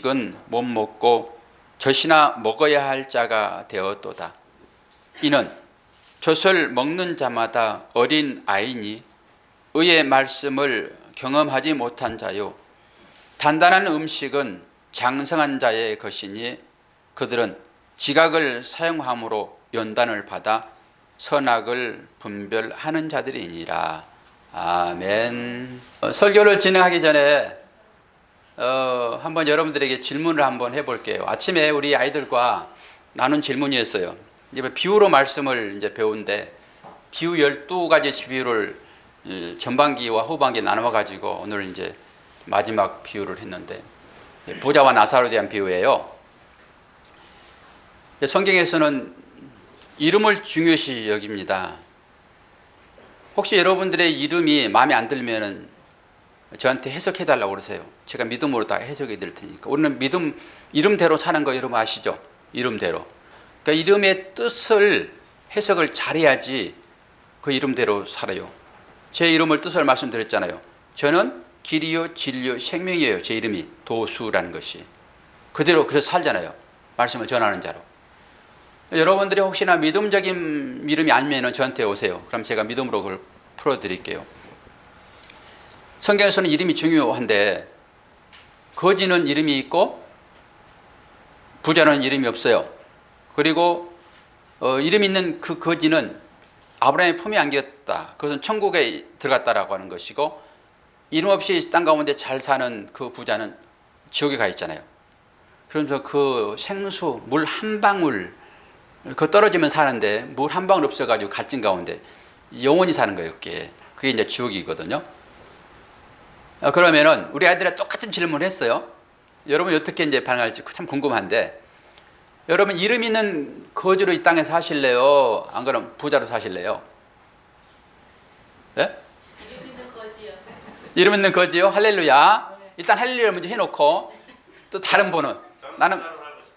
음식은 못 먹고 젖이나 먹어야 할 자가 되었도다. 이는 젖을 먹는 자마다 어린 아이니 의의 말씀을 경험하지 못한 자요 단단한 음식은 장성한 자의 것이니 그들은 지각을 사용함으로 연단을 받아 선악을 분별하는 자들이니라. 아멘. 설교를 진행하기 전에 한번 여러분들에게 질문을 한번 해볼게요. 아침에 우리 아이들과 나눈 질문이었어요. 이제 비유로 말씀을 이제 배우는데 비유 12가지 비유를 전반기와 후반기 나눠 가지고 오늘 이제 마지막 비유를 했는데 보자와 나사로에 대한 비유예요. 성경에서는 이름을 중요시 여깁니다. 혹시 여러분들의 이름이 마음에 안 들면은 저한테 해석해 달라고 그러세요. 제가 믿음으로 다 해석해 드릴 테니까. 우리는 믿음 이름대로 사는 거 여러분 아시죠? 이름대로. 그러니까 이름의 뜻을 해석을 잘해야지 그 이름대로 살아요. 제 이름을 뜻을 말씀드렸잖아요. 저는 길이요 진리요 생명이에요. 제 이름이 도수라는 것이. 그대로 그래서 살잖아요. 말씀을 전하는 자로. 여러분들이 혹시나 믿음적인 이름이 아니면 저한테 오세요. 그럼 제가 믿음으로 그걸 풀어드릴게요. 성경에서는 이름이 중요한데 거지는 이름이 있고 부자는 이름이 없어요. 그리고 이름 있는 그 거지는 아브라함의 품에 안겼다. 그것은 천국에 들어갔다라고 하는 것이고 이름 없이 땅 가운데 잘 사는 그 부자는 지옥에 가 있잖아요. 그러면서 그 생수 물 한 방울 그 떨어지면 사는데 물 한 방울 없어가지고 갈증 가운데 영원히 사는 거예요. 그게 이제 지옥이거든요. 그러면은 우리 아이들이 똑같은 질문을 했어요. 여러분 어떻게 이제 반응할지 참 궁금한데 여러분 이름 있는 거지로 이 땅에 사실래요? 안 그러면 부자로 사실래요? 네? 이름 있는 거지요. 이름 있는 거지요? 할렐루야. 일단 할렐루야 먼저 해놓고 또 다른 분은 나는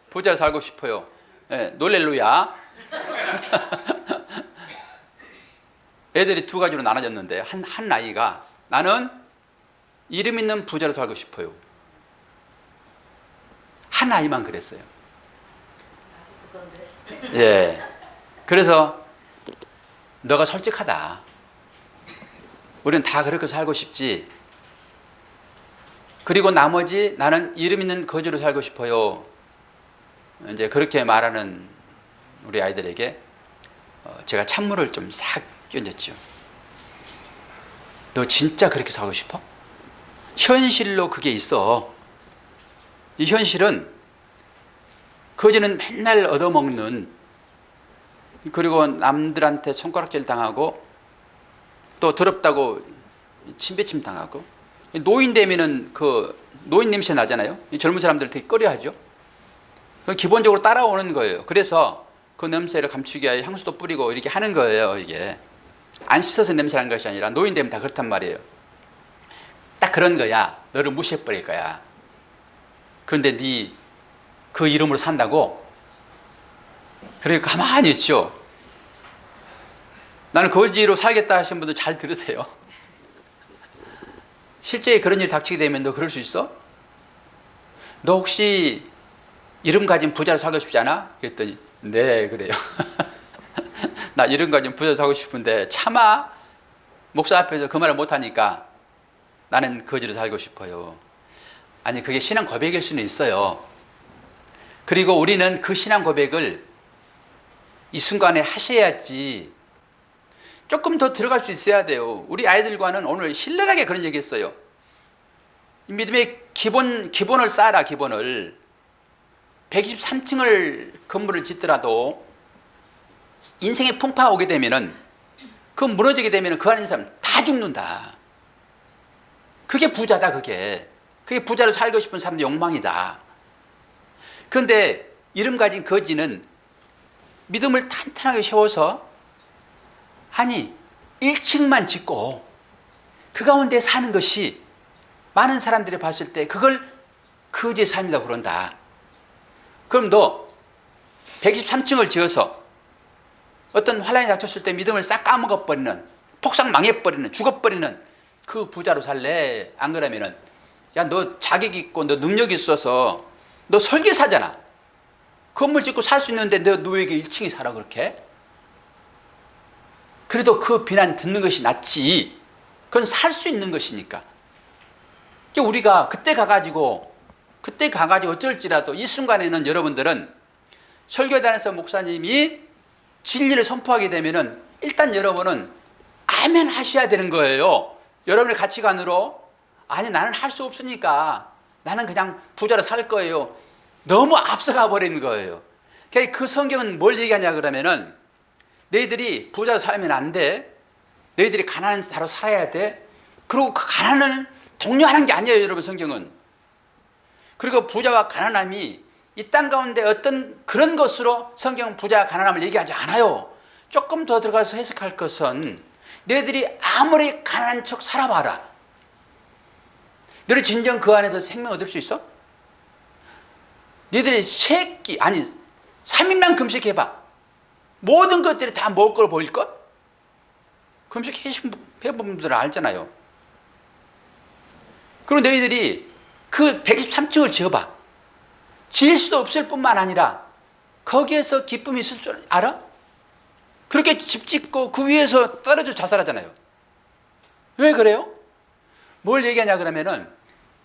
부자로 살고 싶어요. 네, 놀렐루야. 애들이 두 가지로 나눠졌는데 한 아이가 나는 이름 있는 부자로 살고 싶어요. 한 아이만 그랬어요. 예. 그래서 너가 솔직하다. 우리는 다 그렇게 살고 싶지. 그리고 나머지 나는 이름 있는 거지로 살고 싶어요. 이제 그렇게 말하는 우리 아이들에게 제가 찬물을 좀 싹 끼얹었죠. 너 진짜 그렇게 살고 싶어? 현실로 그게 있어. 이 현실은 거지는 맨날 얻어먹는 그리고 남들한테 손가락질 당하고 또 더럽다고 침뱉임 당하고 노인 되면은 그 노인 냄새 나잖아요. 젊은 사람들 되게 꺼려하죠. 기본적으로 따라오는 거예요. 그래서 그 냄새를 감추기 위해 향수도 뿌리고 이렇게 하는 거예요. 이게 안 씻어서 냄새나는 것이 아니라 노인 되면 다 그렇단 말이에요. 딱 그런 거야. 너를 무시해버릴 거야. 그런데 네 그 이름으로 산다고? 그러니까 가만히 있죠. 나는 거지로 살겠다 하시는 분들 잘 들으세요. 실제 그런 일이 닥치게 되면 너 그럴 수 있어? 너 혹시 이름 가진 부자로 살고 싶지 않아? 그랬더니 네 그래요. 나 이름 가진 부자로 살고 싶은데 차마 목사 앞에서 그 말을 못하니까 나는 거지로 살고 싶어요. 아니 그게 신앙 고백일 수는 있어요. 그리고 우리는 그 신앙 고백을 이 순간에 하셔야지 조금 더 들어갈 수 있어야 돼요. 우리 아이들과는 오늘 신랄하게 그런 얘기 했어요. 믿음의 기본을 쌓아라. 기본을 123층을 건물을 짓더라도 인생의 풍파가 오게 되면은 그 무너지게 되면은 그 안에 있는 사람 다 죽는다. 그게 부자다. 그게 부자로 살고 싶은 사람의 욕망이다. 그런데 이름 가진 거지는 믿음을 탄탄하게 세워서 아니 1층만 짓고 그 가운데 사는 것이 많은 사람들이 봤을 때 그걸 거지의 삶이라고 그런다. 그럼 너 123층을 지어서 어떤 환란이 닥쳤을 때 믿음을 싹 까먹어버리는 폭삭 망해버리는 죽어버리는 그 부자로 살래? 안 그러면은 야 너 자격 있고 너 능력이 있어서 너 설계사잖아. 건물 짓고 살 수 있는데 너 왜 1층에 살아 그렇게? 그래도 그 비난 듣는 것이 낫지. 그건 살 수 있는 것이니까. 우리가 그때 가가지고 어쩔지라도 이 순간에는 여러분들은 설교단에서 목사님이 진리를 선포하게 되면은 일단 여러분은 아멘 하셔야 되는 거예요. 여러분의 가치관으로 아니 나는 할 수 없으니까 나는 그냥 부자로 살 거예요. 너무 앞서가 버리는 거예요. 그 성경은 뭘 얘기하냐 그러면은 너희들이 부자로 살면 안 돼. 너희들이 가난한 자로 살아야 돼. 그리고 그 가난을 독려하는 게 아니에요, 여러분. 성경은. 그리고 부자와 가난함이 이 땅 가운데 어떤 그런 것으로 성경은 부자와 가난함을 얘기하지 않아요. 조금 더 들어가서 해석할 것은 너희들이 아무리 가난한 척 살아봐라. 너희 진정 그 안에서 생명 얻을 수 있어? 너희들이 3일만 금식해봐. 모든 것들이 다 먹을 걸 보일걸? 금식해보신 분들은 알잖아요. 그리고 너희들이 그 123층을 지어봐. 지을 수도 없을 뿐만 아니라 거기에서 기쁨이 있을 줄 알아? 그렇게 집 짓고 그 위에서 떨어져 자살하잖아요. 왜 그래요? 뭘 얘기하냐 그러면은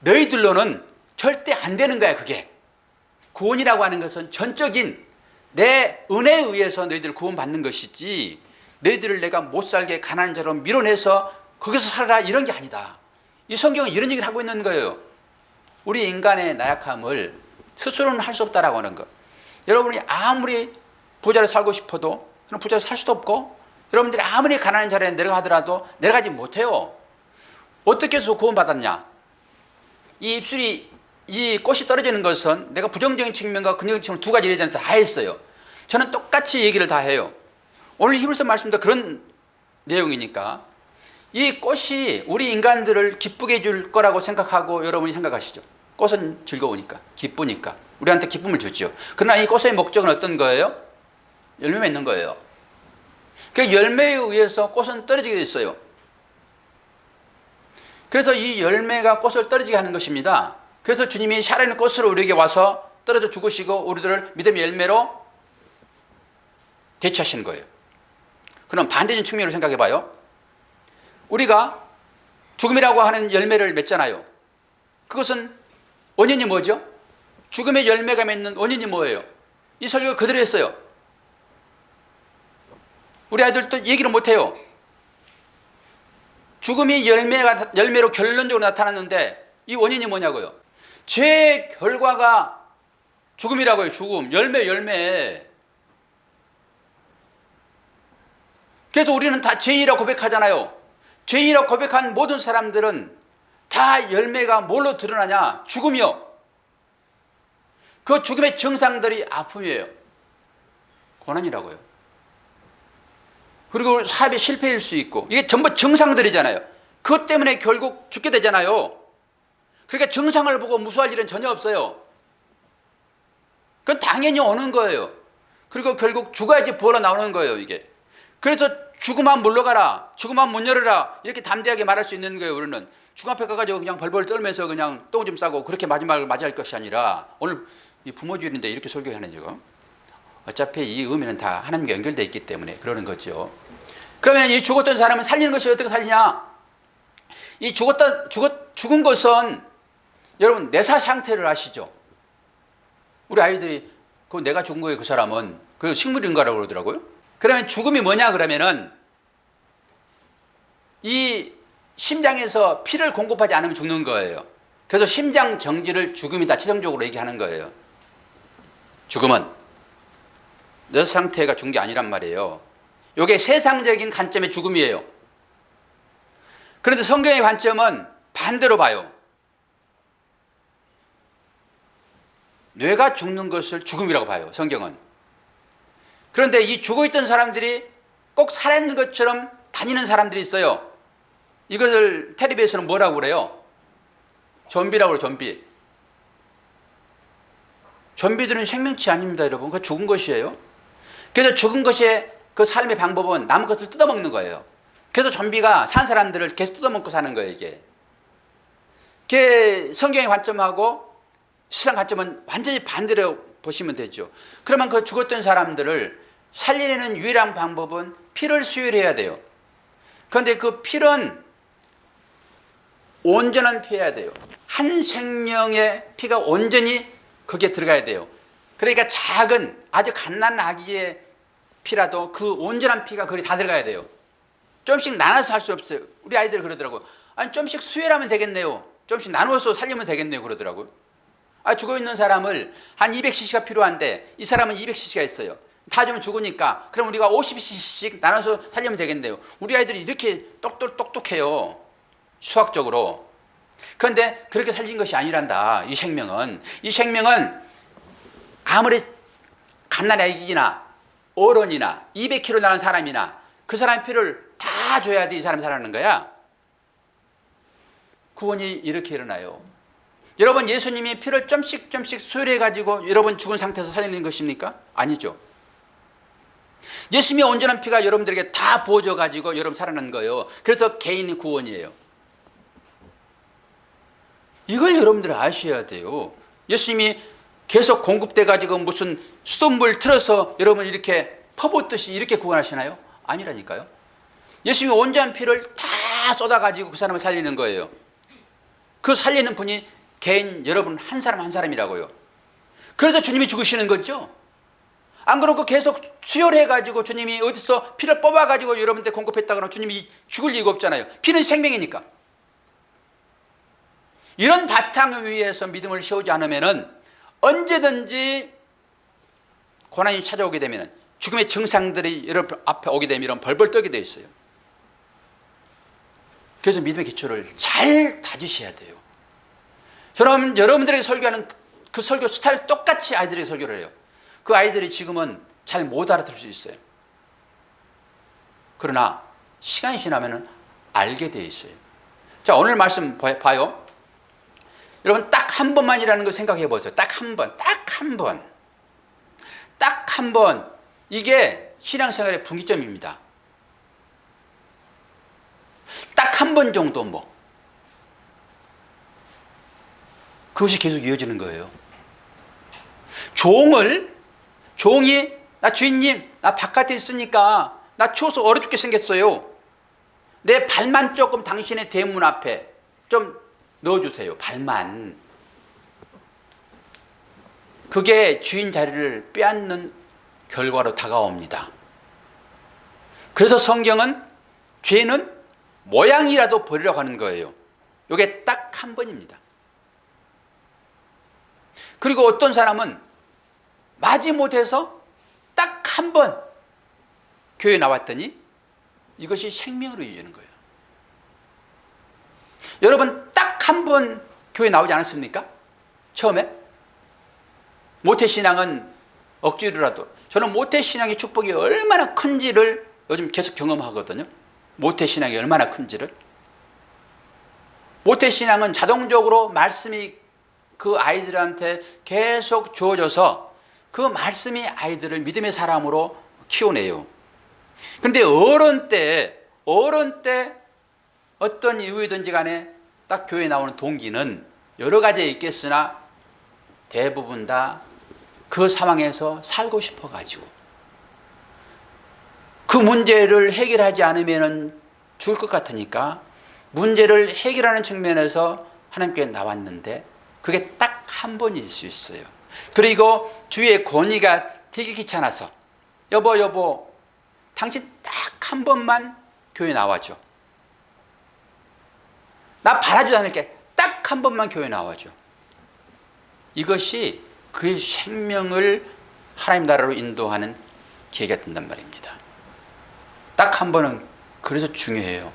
너희들로는 절대 안 되는 거야. 그게 구원이라고 하는 것은 전적인 내 은혜에 의해서 너희들을 구원받는 것이지 너희들을 내가 못살게 가난한 자로 밀어내서 거기서 살아라 이런 게 아니다. 이 성경은 이런 얘기를 하고 있는 거예요. 우리 인간의 나약함을 스스로는 할 수 없다라고 하는 것. 여러분이 아무리 부자로 살고 싶어도 부자로 살 수도 없고 여러분들이 아무리 가난한 자리에 내려가더라도 내려가지 못해요. 어떻게 해서 구원받았냐? 이 꽃이 떨어지는 것은 내가 부정적인 측면과 긍정적인 측면 두 가지 예에 대해서 다 했어요. 저는 똑같이 얘기를 다 해요. 오늘 히브리서 말씀도 그런 내용이니까 이 꽃이 우리 인간들을 기쁘게 해줄 거라고 생각하고 여러분이 생각하시죠. 꽃은 즐거우니까 기쁘니까 우리한테 기쁨을 주죠. 그러나 이 꽃의 목적은 어떤 거예요? 열매 맺는 거예요. 그 열매에 의해서 꽃은 떨어지게 됐어요. 그래서 이 열매가 꽃을 떨어지게 하는 것입니다. 그래서 주님이 살아있는 꽃으로 우리에게 와서 떨어져 죽으시고 우리들을 믿음의 열매로 대체하시는 거예요. 그럼 반대적인 측면으로 생각해 봐요. 우리가 죽음이라고 하는 열매를 맺잖아요. 그것은 원인이 뭐죠? 죽음의 열매가 맺는 원인이 뭐예요? 이 설교가 그대로 했어요. 우리 아이들도 얘기를 못해요. 죽음이 열매로 결론적으로 나타났는데 이 원인이 뭐냐고요? 죄의 결과가 죽음이라고요. 죽음, 열매. 그래서 우리는 다 죄인이라고 고백하잖아요. 죄인이라고 고백한 모든 사람들은 다 열매가 뭘로 드러나냐? 죽음이요. 그 죽음의 증상들이 아픔이에요. 고난이라고요. 그리고 사업에 실패일 수 있고 이게 전부 증상들이잖아요. 그것 때문에 결국 죽게 되잖아요. 그러니까 증상을 보고 무수할 일은 전혀 없어요. 그건 당연히 오는 거예요. 그리고 결국 죽어야지 부활로 나오는 거예요. 이게. 그래서 죽으면 물러가라, 죽으면 문 열어라 이렇게 담대하게 말할 수 있는 거예요. 우리는 죽음 앞에 가가지고 그냥 벌벌 떨면서 그냥 똥 좀 싸고 그렇게 마지막을 맞이할 것이 아니라 오늘 이 부모주일인데 이렇게 설교하는 지금 어차피 이 의미는 다 하나님과 연결되어 있기 때문에 그러는 거죠. 그러면 이 죽었던 사람은 살리는 것이 어떻게 살리냐? 이 죽은 것은 여러분 내사 상태를 아시죠? 우리 아이들이 그 내가 죽은 거예요. 그 사람은 그 식물인가라고 그러더라고요. 그러면 죽음이 뭐냐 그러면은 이 심장에서 피를 공급하지 않으면 죽는 거예요. 그래서 심장 정지를 죽음이다 치정적으로 얘기하는 거예요. 죽음은 내사 상태가 죽은 게 아니란 말이에요. 이게 세상적인 관점의 죽음이에요. 그런데 성경의 관점은 반대로 봐요. 뇌가 죽는 것을 죽음이라고 봐요. 성경은. 그런데 이 죽어있던 사람들이 꼭 살아있는 것처럼 다니는 사람들이 있어요. 이것을 텔레비에서는 뭐라고 그래요? 좀비라고 그래요. 좀비. 좀비들은 생명체 아닙니다. 여러분. 그거 죽은 것이에요. 그래서 죽은 것의 그 삶의 방법은 남은 것을 뜯어먹는 거예요. 그래서 좀비가 산 사람들을 계속 뜯어먹고 사는 거예요. 이게 성경의 관점하고 세상 관점은 완전히 반대로 보시면 되죠. 그러면 그 죽었던 사람들을 살리는 유일한 방법은 피를 수혈해야 돼요. 그런데 그 피는 온전한 피여야 돼요. 한 생명의 피가 온전히 거기에 들어가야 돼요. 그러니까 작은 아주 갓난 아기의 피라도 그 온전한 피가 거기 다 들어가야 돼요. 좀씩 나눠서 할 수 없어요. 우리 아이들 그러더라고요. 아니 좀씩 수혈하면 되겠네요. 좀씩 나누어서 살리면 되겠네요. 그러더라고요. 죽어있는 사람을 한 200cc가 필요한데 이 사람은 200cc가 있어요. 다 좀 죽으니까 그럼 우리가 50cc씩 나눠서 살리면 되겠네요. 우리 아이들이 이렇게 똑똑해요. 수학적으로. 그런데 그렇게 살린 것이 아니란다. 이 생명은 아무리 갓난 아기나 어른이나 200kg 나간 사람이나 그 사람의 피를 다 줘야 돼. 이 사람이 살아나는 거야. 구원이 이렇게 일어나요. 여러분, 예수님이 피를 좀씩 수혈해 가지고 여러분 죽은 상태에서 살리는 것입니까? 아니죠. 예수님의 온전한 피가 여러분들에게 다 부어져 가지고 여러분 살아난 거예요. 그래서 개인의 구원이에요. 이걸 여러분들이 아셔야 돼요. 예수님이 계속 공급돼 가지고 무슨 수돗물 틀어서 여러분 이렇게 퍼붓듯이 이렇게 구원하시나요? 아니라니까요. 예수님이 온전한 피를 다 쏟아 가지고 그 사람을 살리는 거예요. 그 살리는 분이 개인 여러분 한 사람 한 사람이라고요. 그래서 주님이 죽으시는 거죠. 안 그러고 계속 수혈해 가지고 주님이 어디서 피를 뽑아 가지고 여러분한테 공급했다 그러면 주님이 죽을 이유가 없잖아요. 피는 생명이니까. 이런 바탕 위에서 믿음을 세우지 않으면은 언제든지 고난이 찾아오게 되면 죽음의 증상들이 여러분 앞에 오게 되면 이런 벌벌 떨게 돼 있어요. 그래서 믿음의 기초를 잘 다지셔야 돼요. 저는 여러분들에게 설교하는 그 설교 스타일 똑같이 아이들에게 설교를 해요. 그 아이들이 지금은 잘 못 알아들을 수 있어요. 그러나 시간이 지나면 알게 돼 있어요. 자, 오늘 말씀 봐요. 여러분 딱 한 번만이라는 걸 생각해 보세요. 딱 한 번. 딱 한 번. 이게 신앙생활의 분기점입니다. 딱 한 번 정도 그것이 계속 이어지는 거예요. 종이 나 주인님 나 바깥에 있으니까 나 추워서 얼어 죽게 생겼어요. 내 발만 조금 당신의 대문 앞에 좀 넣어주세요. 발만. 그게 주인 자리를 빼앗는 결과로 다가옵니다. 그래서 성경은 죄는 모양이라도 버리려고 하는 거예요. 이게 딱 한 번입니다. 그리고 어떤 사람은 마지못해서 딱 한 번 교회 나왔더니 이것이 생명으로 이어지는 거예요. 여러분 딱 한 번 교회 나오지 않았습니까? 처음에? 모태신앙은 억지로라도 저는 모태신앙의 축복이 얼마나 큰지를 요즘 계속 경험하거든요. 모태신앙이 얼마나 큰지를. 모태신앙은 자동적으로 말씀이 그 아이들한테 계속 주어져서 그 말씀이 아이들을 믿음의 사람으로 키워내요. 그런데 어른 때 어떤 이유이든지 간에 딱 교회에 나오는 동기는 여러 가지 있겠으나 대부분 다 그 상황에서 살고 싶어 가지고 그 문제를 해결하지 않으면 죽을 것 같으니까 문제를 해결하는 측면에서 하나님께 나왔는데 그게 딱 한 번일 수 있어요. 그리고 주의 권위가 되게 귀찮아서 여보 당신 딱 한 번만 교회 나와줘. 나 바라지도 않을게. 딱 한 번만 교회 나와줘. 이것이 그의 생명을 하나님 나라로 인도하는 계기가 된단 말입니다. 딱 한 번은 그래서 중요해요.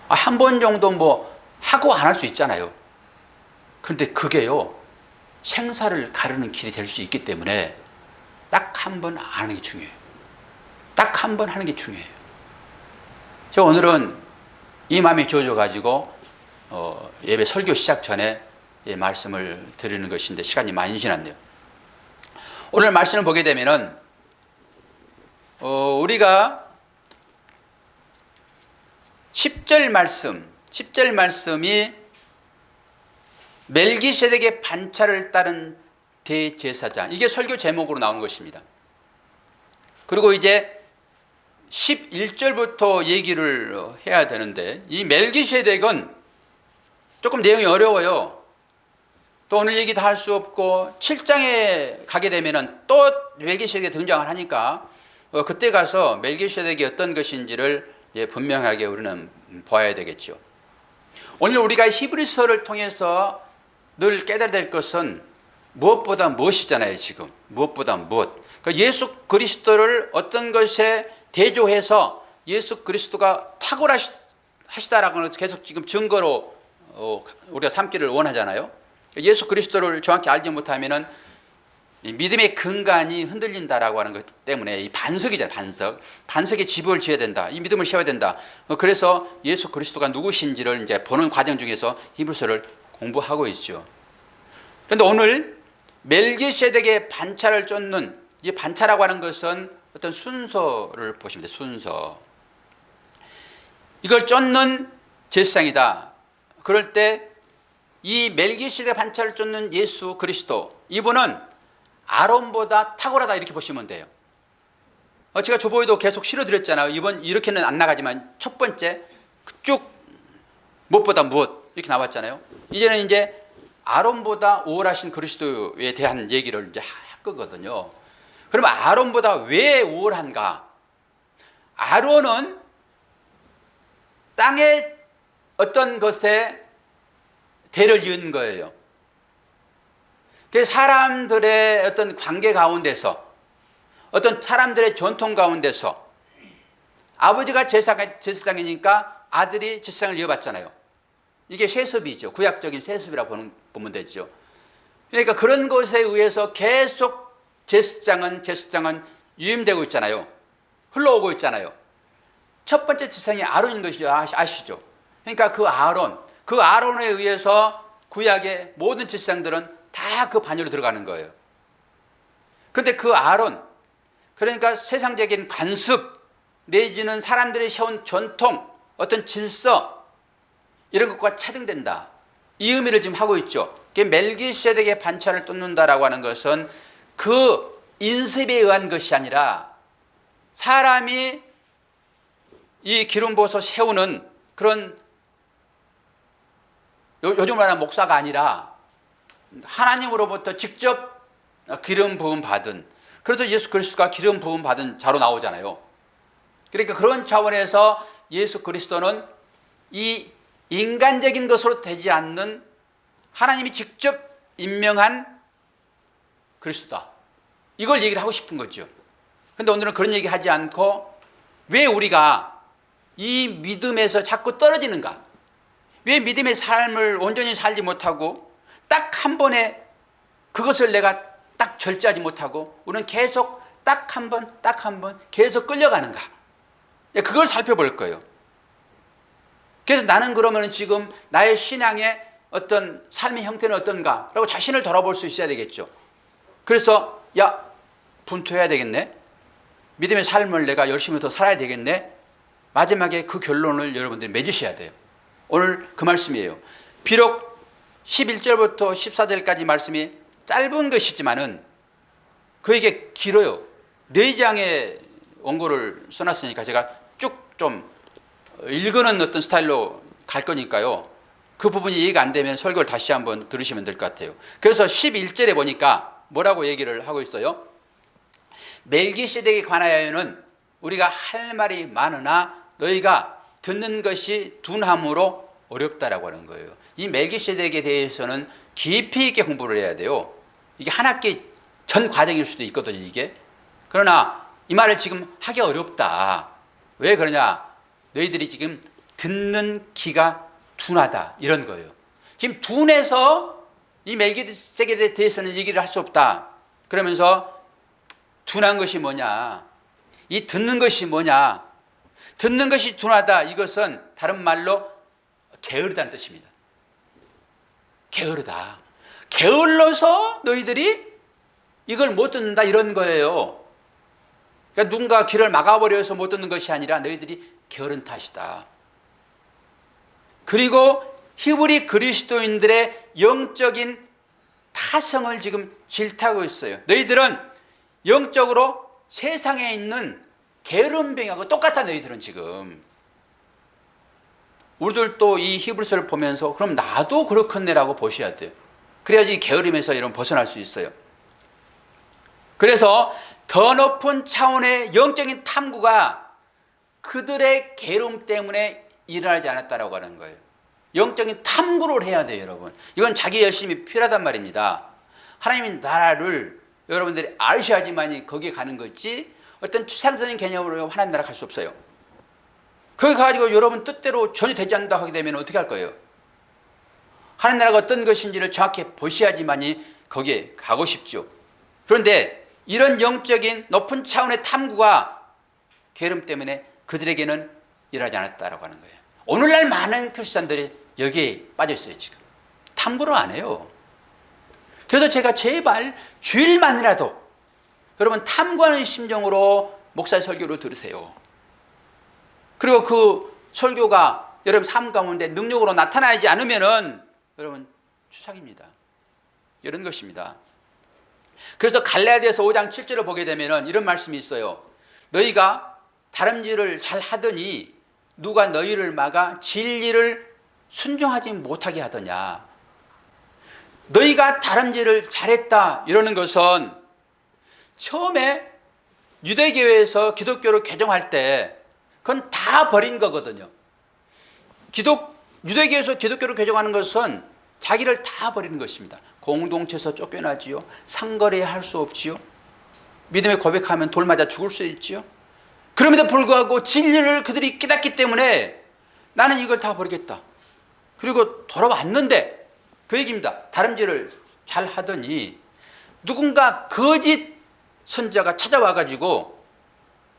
한 번 정도 하고 안 할 수 있잖아요. 그런데 그게요 생사를 가르는 길이 될 수 있기 때문에 딱 한 번 하는 게 중요해요. 딱 한 번 하는 게 중요해요. 제가 오늘은 이 마음이 주어져 가지고 예배 설교 시작 전에 말씀을 드리는 것인데 시간이 많이 지났네요. 오늘 말씀을 보게 되면은 우리가 10절 말씀이 멜기세덱의 반차를 따른 대제사장, 이게 설교 제목으로 나온 것입니다. 그리고 이제 11절부터 얘기를 해야 되는데, 이 멜기세덱은 조금 내용이 어려워요. 또 오늘 얘기 다 할 수 없고 7장에 가게 되면은 또 멜기세덱이 등장을 하니까 그때 가서 멜기세덱이 어떤 것인지를 분명하게 우리는 봐야 되겠죠. 오늘 우리가 히브리서를 통해서 늘 깨달아야 될 것은 무엇보다 무엇이잖아요. 지금 무엇보다 무엇. 그러니까 예수 그리스도를 어떤 것에 대조해서 예수 그리스도가 탁월하시다라고 계속 지금 증거로 우리가 삼기를 원하잖아요. 예수 그리스도를 정확히 알지 못하면은 믿음의 근간이 흔들린다라고 하는 것 때문에 이 반석이잖아요. 반석에 집을 지어야 된다. 이 믿음을 세워야 된다. 그래서 예수 그리스도가 누구신지를 이제 보는 과정 중에서 히브리서를 공부하고 있죠. 그런데 오늘 멜기세덱의 반차를 쫓는, 이 반차라고 하는 것은 어떤 순서를 보시면 돼요. 순서. 이걸 쫓는 제사장이다. 그럴 때 이 멜기세덱 반차를 쫓는 예수 그리스도, 이분은 아론보다 탁월하다 이렇게 보시면 돼요. 제가 주보에도 계속 실어드렸잖아요. 이번 이렇게는 안 나가지만 첫 번째 쭉 무엇보다 무엇 이렇게 나왔잖아요. 이제는 이제 아론보다 우월하신 그리스도에 대한 얘기를 이제 할 거거든요. 그럼 아론보다 왜 우월한가? 아론은 땅의 어떤 것에 대를 이은 거예요. 그 사람들의 어떤 관계 가운데서, 어떤 사람들의 전통 가운데서 아버지가 제사장이니까 아들이 제사장을 이어받잖아요. 이게 세습이죠. 구약적인 세습이라고 보면 되죠. 그러니까 그런 것에 의해서 계속 제사장은 유임되고 있잖아요. 흘러오고 있잖아요. 첫 번째 제사장이 아론인 것이죠. 아시죠? 그러니까 그 아론에 의해서 구약의 모든 제사장들은 다 그 반열로 들어가는 거예요. 그런데 그 아론, 그러니까 세상적인 관습 내지는 사람들이 세운 전통, 어떤 질서, 이런 것과 차등된다. 이 의미를 지금 하고 있죠. 멜기세덱의 반차를 쫓는다라고 하는 것은 그 인습에 의한 것이 아니라 사람이 이 기름 부어서 세우는 그런, 요즘 말하는 목사가 아니라 하나님으로부터 직접 기름 부음 받은, 그래서 예수 그리스도가 기름 부음 받은 자로 나오잖아요. 그러니까 그런 차원에서 예수 그리스도는 이 인간적인 것으로 되지 않는 하나님이 직접 임명한 그리스도다. 이걸 얘기를 하고 싶은 거죠. 그런데 오늘은 그런 얘기 하지 않고 왜 우리가 이 믿음에서 자꾸 떨어지는가? 왜 믿음의 삶을 온전히 살지 못하고 딱 한 번에 그것을 내가 딱 절제하지 못하고 우리는 계속 딱 한 번 계속 끌려가는가? 그걸 살펴볼 거예요. 그래서 나는 그러면 지금 나의 신앙의 어떤 삶의 형태는 어떤가? 라고 자신을 돌아볼 수 있어야 되겠죠. 그래서 분투해야 되겠네. 믿음의 삶을 내가 열심히 더 살아야 되겠네. 마지막에 그 결론을 여러분들이 맺으셔야 돼요. 오늘 그 말씀이에요. 비록 11절부터 14절까지 말씀이 짧은 것이지만은 그에게 길어요. 4장의 원고를 써놨으니까 제가 쭉 좀 읽는 어떤 스타일로 갈 거니까요. 그 부분이 이해가 안 되면 설교를 다시 한번 들으시면 될 것 같아요. 그래서 11절에 보니까 뭐라고 얘기를 하고 있어요? 멜기세덱에 관하여는 우리가 할 말이 많으나 너희가 듣는 것이 둔함으로 어렵다라고 하는 거예요. 이 멜기세덱에 대해서는 깊이 있게 공부를 해야 돼요. 이게 한 학기 전 과정일 수도 있거든요, 이게. 그러나 이 말을 지금 하기 어렵다. 왜 그러냐? 너희들이 지금 듣는 귀가 둔하다, 이런 거예요. 지금 둔해서 이 멜기세덱에 대해서는 얘기를 할 수 없다. 그러면서 둔한 것이 뭐냐? 이 듣는 것이 뭐냐? 듣는 것이 둔하다. 이것은 다른 말로 게으르다는 뜻입니다. 게으르다. 게을러서 너희들이 이걸 못 듣는다, 이런 거예요. 그러니까 누군가 길을 막아버려서 못 듣는 것이 아니라 너희들이 게으른 탓이다. 그리고 히브리 그리스도인들의 영적인 타성을 지금 질타하고 있어요. 너희들은 영적으로 세상에 있는 게으름뱅이하고 똑같아. 너희들은 지금. 우리들도 이 히브리서를 보면서 그럼 나도 그렇겠네라고 보셔야 돼요. 그래야지 게으름에서 이런 벗어날 수 있어요. 그래서 더 높은 차원의 영적인 탐구가 그들의 게으름 때문에 일어나지 않았다라고 하는 거예요. 영적인 탐구를 해야 돼요, 여러분. 이건 자기 열심이 필요하단 말입니다. 하나님의 나라를 여러분들이 아셔야지만이 거기에 가는 거지, 어떤 추상적인 개념으로 하나님 나라 갈 수 없어요. 거기 가가지고 여러분 뜻대로 전혀 되지 않는다 하게 되면 어떻게 할 거예요? 하나님 나라가 어떤 것인지를 정확히 보셔야지만이 거기에 가고 싶죠. 그런데 이런 영적인 높은 차원의 탐구가 게으름 때문에 그들에게는 일하지 않았다라고 하는 거예요. 오늘날 많은 크리스찬들이 여기에 빠져 있어요. 지금 탐구를 안 해요. 그래서 제가 제발 주일만이라도 여러분 탐구하는 심정으로 목사의 설교를 들으세요. 그리고 그 설교가 여러분 삶 가운데 능력으로 나타나지 않으면은 여러분 추상입니다. 이런 것입니다. 그래서 갈라디아서 5장 7절을 보게 되면은 이런 말씀이 있어요. 너희가 다름질을 잘 하더니 누가 너희를 막아 진리를 순종하지 못하게 하더냐. 너희가 다름질을 잘했다 이러는 것은 처음에 유대교회에서 기독교를 개종할 때 그건 다 버린 거거든요. 유대교에서 기독교를 개종하는 것은 자기를 다 버리는 것입니다. 공동체에서 쫓겨나지요. 상거래 할 수 없지요. 믿음의 고백하면 돌 맞아 죽을 수 있지요. 그럼에도 불구하고 진리를 그들이 깨닫기 때문에 나는 이걸 다 버리겠다. 그리고 돌아왔는데 그 얘기입니다. 다름질을 잘 하더니 누군가 거짓 선자가 찾아와가지고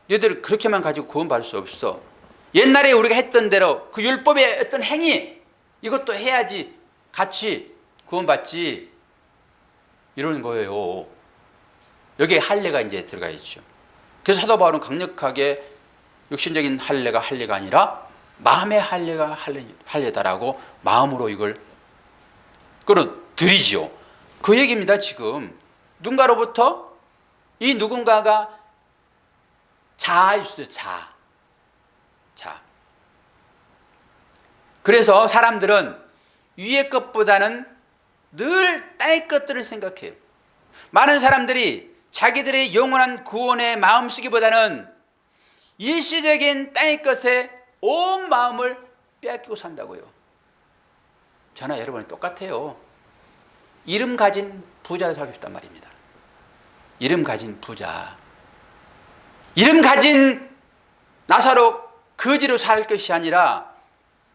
너희들 그렇게만 가지고 구원받을 수 없어. 옛날에 우리가 했던 대로 그 율법의 어떤 행위 이것도 해야지 같이 구원받지 이러는 거예요. 여기에 할례가 이제 들어가 있죠. 그래서 사도 바울은 강력하게 육신적인 할례가 할례가 아니라 마음의 할례가 할례다라고 마음으로 이걸 끌어들이죠. 그 얘기입니다. 지금 누군가로부터 이 누군가가 자아일 수 있어요. 자. 그래서 사람들은 위의 것보다는 늘 땅의 것들을 생각해요. 많은 사람들이 자기들의 영원한 구원의 마음쓰기보다는 일시적인 땅의 것에 온 마음을 빼앗기고 산다고요. 저나 여러분이 똑같아요. 이름 가진 부자를 살고 싶단 말입니다. 이름 가진 부자. 이름 가진 나사로 거지로 살 것이 아니라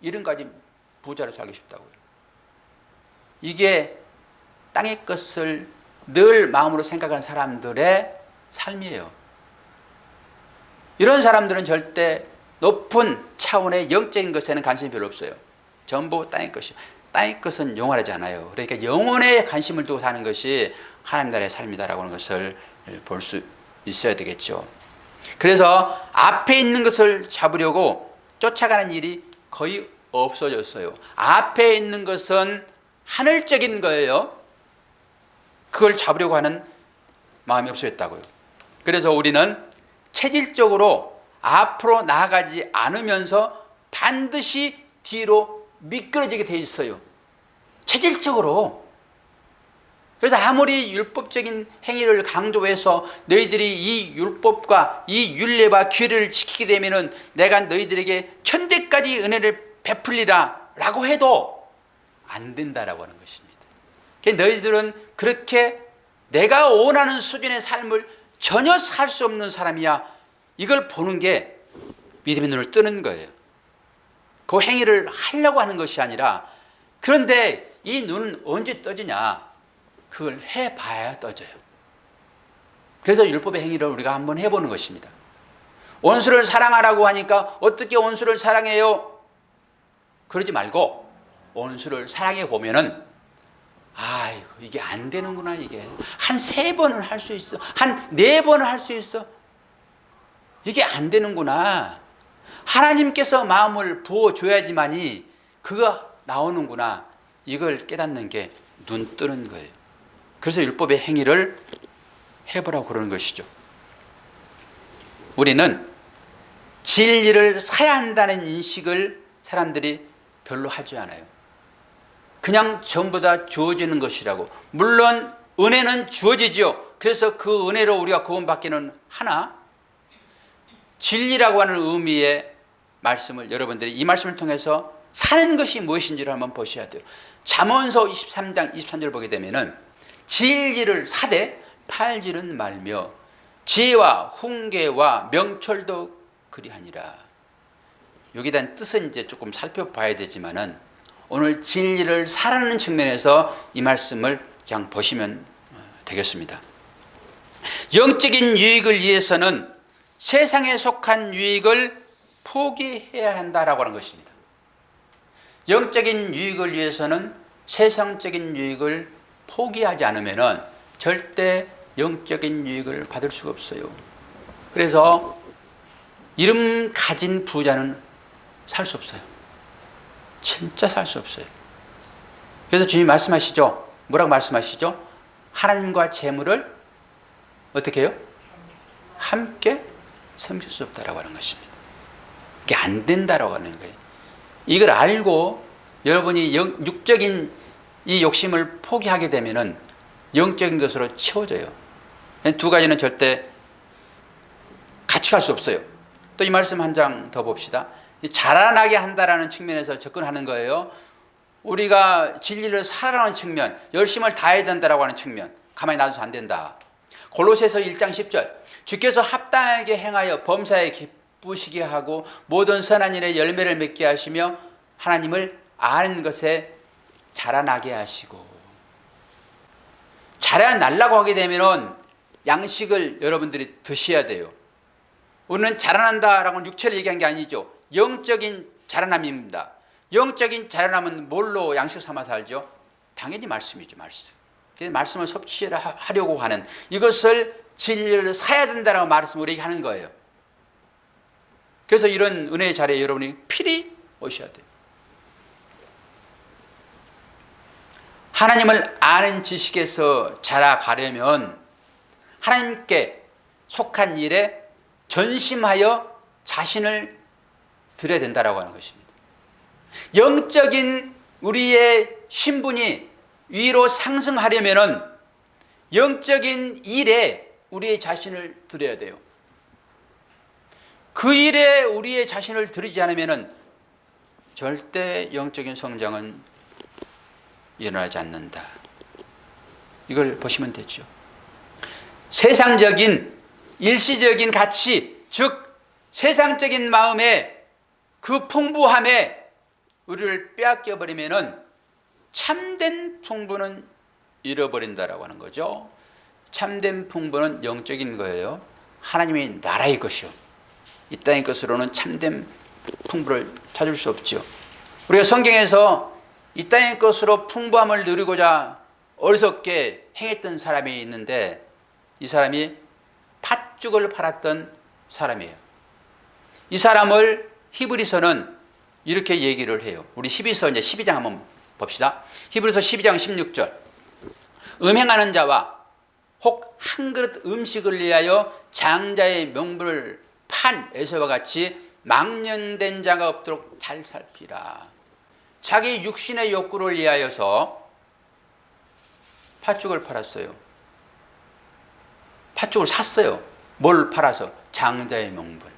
이름 가진 부자로 살고 싶다고요. 이게 땅의 것을 늘 마음으로 생각하는 사람들의 삶이에요. 이런 사람들은 절대 높은 차원의 영적인 것에는 관심이 별로 없어요. 전부 땅의 것이요. 땅의 것은 영원하지 않아요. 그러니까 영혼에 관심을 두고 사는 것이 하나님 나라의 삶이다라고 하는 것을 볼 수 있어야 되겠죠. 그래서 앞에 있는 것을 잡으려고 쫓아가는 일이 거의 없어졌어요. 앞에 있는 것은 하늘적인 거예요. 그걸 잡으려고 하는 마음이 없어졌다고요. 그래서 우리는 체질적으로 앞으로 나아가지 않으면서 반드시 뒤로 미끄러지게 돼 있어요. 체질적으로. 그래서 아무리 율법적인 행위를 강조해서 너희들이 이 율법과 이 율례와 규례를 지키게 되면은 내가 너희들에게 천대까지 은혜를 베풀리라 라고 해도 안 된다라고 하는 것입니다. 너희들은 그렇게 내가 원하는 수준의 삶을 전혀 살 수 없는 사람이야. 이걸 보는 게 믿음의 눈을 뜨는 거예요. 그 행위를 하려고 하는 것이 아니라, 그런데 이 눈은 언제 떠지냐? 그걸 해봐야 떠져요. 그래서 율법의 행위를 우리가 한번 해보는 것입니다. 원수를 사랑하라고 하니까 어떻게 원수를 사랑해요? 그러지 말고 원수를 사랑해 보면은 아이고 이게 안 되는구나. 이게 한 3번은 할 수 있어. 한 4번은 할 수 있어. 이게 안 되는구나. 하나님께서 마음을 부어줘야지만이 그거 나오는구나, 이걸 깨닫는 게 눈 뜨는 거예요. 그래서 율법의 행위를 해보라고 그러는 것이죠. 우리는 진리를 사야 한다는 인식을 사람들이 별로 하지 않아요. 그냥 전부 다 주어지는 것이라고. 물론 은혜는 주어지죠. 그래서 그 은혜로 우리가 구원받기는 하나, 진리라고 하는 의미의 말씀을 여러분들이 이 말씀을 통해서 사는 것이 무엇인지를 한번 보셔야 돼요. 잠언서 23장 23절 보게 되면은 진리를 사되 팔지는 말며 지혜와 훈계와 명철도 그리하니라. 여기에 대한 뜻은 이제 조금 살펴봐야 되지만은 오늘 진리를 사라는 측면에서 이 말씀을 그냥 보시면 되겠습니다. 영적인 유익을 위해서는 세상에 속한 유익을 포기해야 한다라고 하는 것입니다. 영적인 유익을 위해서는 세상적인 유익을 포기하지 않으면 절대 영적인 유익을 받을 수가 없어요. 그래서 이름 가진 부자는 살 수 없어요. 진짜 살 수 없어요. 그래서 주님이 말씀하시죠. 뭐라고 말씀하시죠? 하나님과 재물을 어떻게 해요? 함께 섬길 수 없다라고 하는 것입니다. 이게 안 된다라고 하는 거예요. 이걸 알고 여러분이 육적인 이 욕심을 포기하게 되면은 영적인 것으로 채워져요. 두 가지는 절대 같이 갈 수 없어요. 또 이 말씀 한 장 더 봅시다. 자라나게 한다라는 측면에서 접근하는 거예요. 우리가 진리를 살아가는 측면, 열심을 다해야 된다라고 하는 측면, 가만히 놔둬서 안 된다. 골로새서 1장 10절, 주께서 합당하게 행하여 범사에 기쁘시게 하고 모든 선한 일에 열매를 맺게 하시며 하나님을 아는 것에 자라나게 하시고. 자라나려고 하게 되면 양식을 여러분들이 드셔야 돼요. 우리는 자라난다라고는 육체를 얘기한 게 아니죠. 영적인 자라남입니다. 영적인 자라남은 뭘로 양식 삼아서 알죠? 당연히 말씀이죠. 말씀. 그래서 말씀을 섭취하려고 하는, 이것을 진리를 사야 된다라고 말씀을 우리에게 하는 거예요. 그래서 이런 은혜의 자리에 여러분이 필히 오셔야 돼요. 하나님을 아는 지식에서 자라가려면 하나님께 속한 일에 전심하여 자신을 드려야 된다라고 하는 것입니다. 영적인 우리의 신분이 위로 상승하려면은 영적인 일에 우리의 자신을 드려야 돼요. 그 일에 우리의 자신을 드리지 않으면은 절대 영적인 성장은 일어나지 않는다. 이걸 보시면 되죠. 세상적인 일시적인 가치, 즉 세상적인 마음에 그 풍부함에 우리를 빼앗겨 버리면은 참된 풍부는 잃어버린다라고 하는 거죠. 참된 풍부는 영적인 거예요. 하나님의 나라의 것이요. 이 땅의 것으로는 참된 풍부를 찾을 수 없죠. 우리가 성경에서 이 땅의 것으로 풍부함을 누리고자 어리석게 행했던 사람이 있는데 이 사람이 팥죽을 팔았던 사람이에요. 이 사람을 히브리서는 이렇게 얘기를 해요. 우리 히브리서 이제 12장 한번 봅시다. 히브리서 12장 16절. 음행하는 자와 혹 한 그릇 음식을 위하여 장자의 명분을 판 에서와 같이 망령된 자가 없도록 잘 살피라. 자기 육신의 욕구를 위하여서 팥죽을 팔았어요. 팥죽을 샀어요. 뭘 팔아서? 장자의 명분.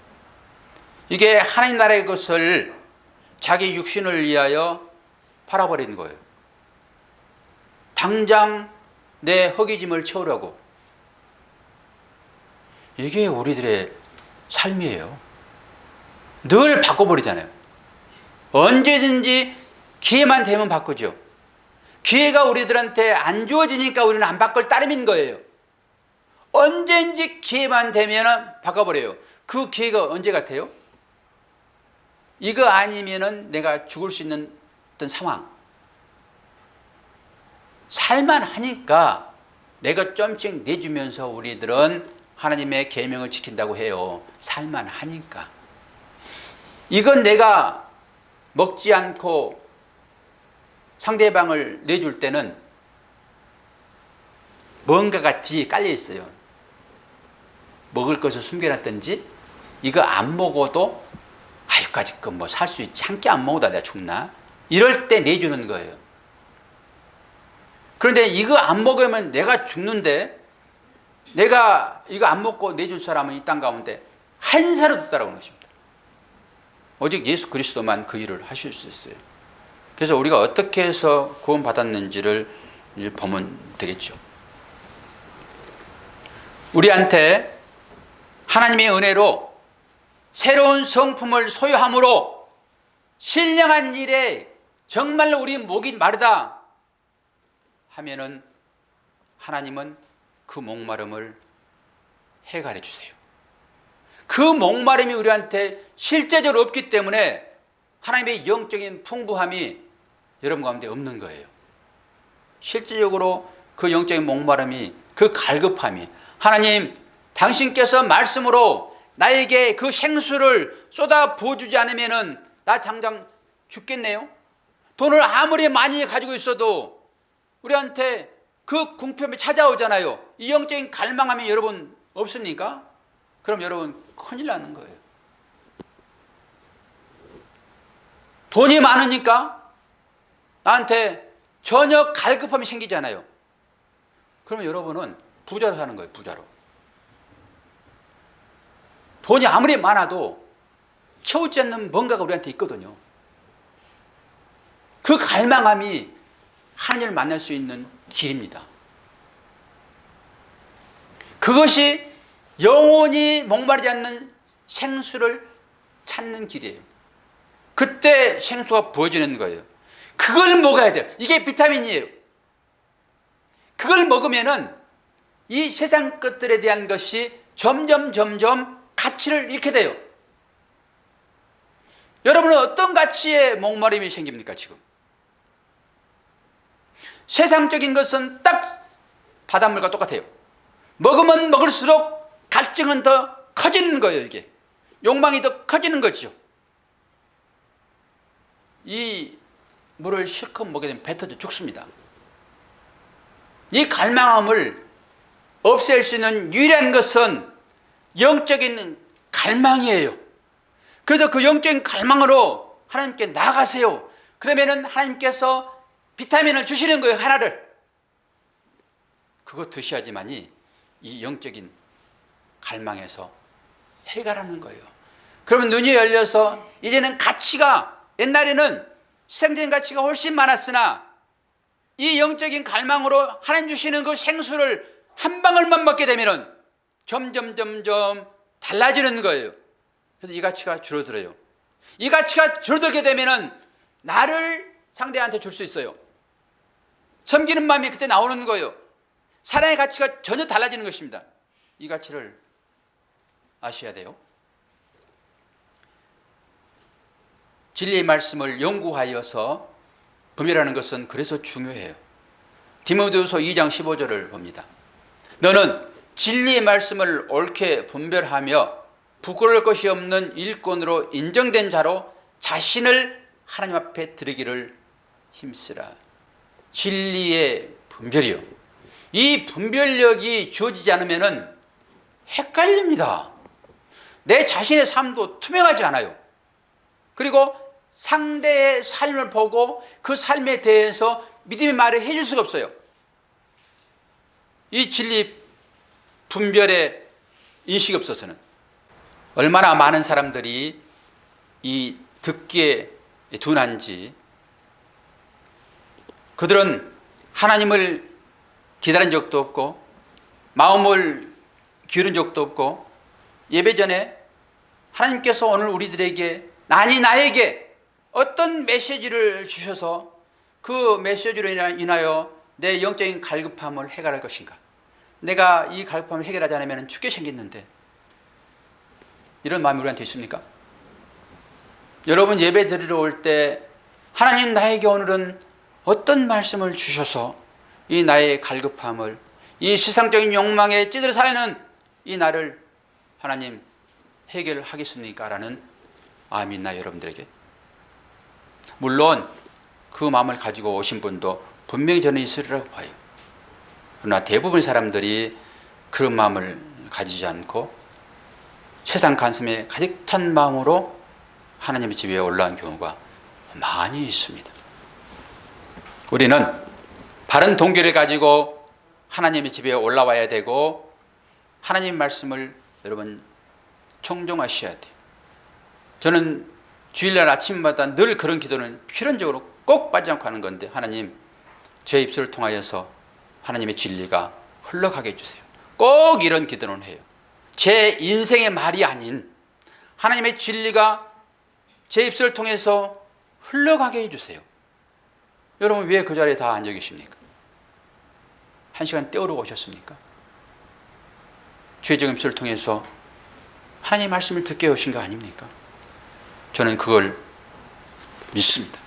이게 하나님 나라의 것을 자기 육신을 위하여 팔아버린 거예요. 당장 내 허기짐을 채우려고. 이게 우리들의 삶이에요. 늘 바꿔버리잖아요. 언제든지 기회만 되면 바꾸죠. 기회가 우리들한테 안 주어지니까 우리는 안 바꿀 따름인 거예요. 언제든지 기회만 되면 바꿔버려요. 그 기회가 언제 같아요? 이거 아니면은 내가 죽을 수 있는 어떤 상황. 살만 하니까 내가 좀씩 내주면서 우리들은 하나님의 계명을 지킨다고 해요. 살만 하니까. 이건 내가 먹지 않고 상대방을 내줄 때는 뭔가가 뒤에 깔려 있어요. 먹을 것을 숨겨놨든지, 이거 안 먹어도 아유까지 그 뭐 살 수 있지, 한 끼 안 먹어도 내가 죽나, 이럴 때 내주는 거예요. 그런데 이거 안 먹으면 내가 죽는데, 내가 이거 안 먹고 내줄 사람은 이 땅 가운데 한 사람도 없다라고 하는 것입니다. 오직 예수 그리스도만 그 일을 하실 수 있어요. 그래서 우리가 어떻게 해서 구원받았는지를 보면 되겠죠. 우리한테 하나님의 은혜로 새로운 성품을 소유함으로 신령한 일에 정말로 우리 목이 마르다 하면은 하나님은 그 목마름을 해결해 주세요. 그 목마름이 우리한테 실제적으로 없기 때문에 하나님의 영적인 풍부함이 여러분 가운데 없는 거예요. 실제적으로 그 영적인 목마름이, 그 갈급함이, 하나님 당신께서 말씀으로 나에게 그 생수를 쏟아 부어주지 않으면 나 당장 죽겠네요. 돈을 아무리 많이 가지고 있어도 우리한테 그 궁핍이 찾아오잖아요. 이 영적인 갈망함이 여러분 없습니까? 그럼 여러분 큰일 나는 거예요. 돈이 많으니까 나한테 전혀 갈급함이 생기잖아요. 그러면 여러분은 부자로 사는 거예요. 부자로. 돈이 아무리 많아도 채우지 않는 뭔가가 우리한테 있거든요. 그 갈망함이 하나님을 만날 수 있는 길입니다. 그것이 영원히 목마르지 않는 생수를 찾는 길이에요. 그때 생수가 부어지는 거예요. 그걸 먹어야 돼요. 이게 비타민이에요. 그걸 먹으면은 이 세상 것들에 대한 것이 점점 가치를 잃게 돼요. 여러분은 어떤 가치에 목마름이 생깁니까 지금? 세상적인 것은 딱 바닷물과 똑같아요. 먹으면 먹을수록 갈증은 더 커지는 거예요. 이게 욕망이 더 커지는 거죠. 이 물을 실컷 먹게 되면 배 터져 죽습니다. 이 갈망함을 없앨 수 있는 유일한 것은 영적인 갈망이에요. 그래서 그 영적인 갈망으로 하나님께 나아가세요. 그러면은 하나님께서 비타민을 주시는 거예요. 하나를. 그거 드셔야지만이 이 영적인 갈망에서 해결하는 거예요. 그러면 눈이 열려서 이제는 가치가, 옛날에는 세상적인 가치가 훨씬 많았으나 이 영적인 갈망으로 하나님 주시는 그 생수를 한 방울만 먹게 되면은 점점 달라지는 거예요. 그래서 이 가치가 줄어들어요. 이 가치가 줄어들게 되면은 나를 상대한테 줄 수 있어요. 섬기는 마음이 그때 나오는 거예요. 사랑의 가치가 전혀 달라지는 것입니다. 이 가치를 아셔야 돼요. 진리의 말씀을 연구하여서 분별하는 것은 그래서 중요해요. 디모데후서 2장 15절을 봅니다. 너는 진리의 말씀을 옳게 분별하며 부끄러울 것이 없는 일꾼으로 인정된 자로 자신을 하나님 앞에 드리기를 힘쓰라. 진리의 분별이요. 이 분별력이 주어지지 않으면 헷갈립니다. 내 자신의 삶도 투명하지 않아요. 그리고 상대의 삶을 보고 그 삶에 대해서 믿음의 말을 해줄 수가 없어요. 이 진리 분별의 인식이 없어서는. 얼마나 많은 사람들이 이 듣기에 둔한지. 그들은 하나님을 기다린 적도 없고 마음을 기울인 적도 없고 예배 전에 하나님께서 오늘 우리들에게, 아니 나에게 어떤 메시지를 주셔서 그 메시지로 인하여 내 영적인 갈급함을 해결할 것인가, 내가 이 갈급함을 해결하지 않으면 죽게 생겼는데, 이런 마음이 우리한테 있습니까? 여러분 예배 드리러 올 때 하나님 나에게 오늘은 어떤 말씀을 주셔서 이 나의 갈급함을, 이 세상적인 욕망에 찌들어 살아있는 이 나를 하나님 해결하겠습니까? 라는 마음이 있나요, 여러분들에게? 물론 그 마음을 가지고 오신 분도 분명히 저는 있으리라고 봐요. 그러나 대부분의 사람들이 그런 마음을 가지지 않고 세상 관심에 가득 찬 마음으로 하나님의 집에 올라온 경우가 많이 있습니다. 우리는 바른 동기를 가지고 하나님의 집에 올라와야 되고 하나님 말씀을 여러분 청종하셔야 돼요. 저는 주일날 아침마다 늘 그런 기도는 필연적으로 꼭 빠지지 않고 하는 건데, 하나님 제 입술을 통하여서 하나님의 진리가 흘러가게 해주세요. 꼭 이런 기도는 해요. 제 인생의 말이 아닌 하나님의 진리가 제 입술을 통해서 흘러가게 해주세요. 여러분 왜 그 자리에 다 앉아 계십니까? 한 시간 때우러 오셨습니까? 죄적 입술을 통해서 하나님의 말씀을 듣게 오신 거 아닙니까? 저는 그걸 믿습니다.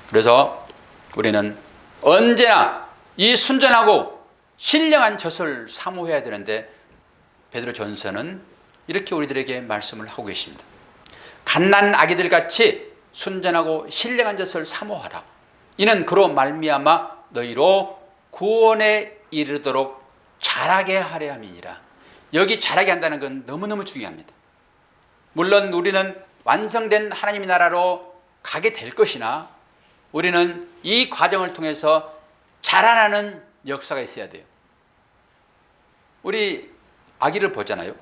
그래서 우리는 언제나 이 순전하고 신령한 젖을 사모해야 되는데, 베드로전서는 이렇게 우리들에게 말씀을 하고 계십니다. 갓난 아기들 같이 순전하고 신령한 젖을 사모하라. 이는 그로 말미암아 너희로 구원에 이르도록 자라게 하려 함이니라. 여기 자라게 한다는 건 너무너무 중요합니다. 물론 우리는 완성된 하나님의 나라로 가게 될 것이나 우리는 이 과정을 통해서 자라나는 역사가 있어야 돼요. 우리 아기를 보잖아요.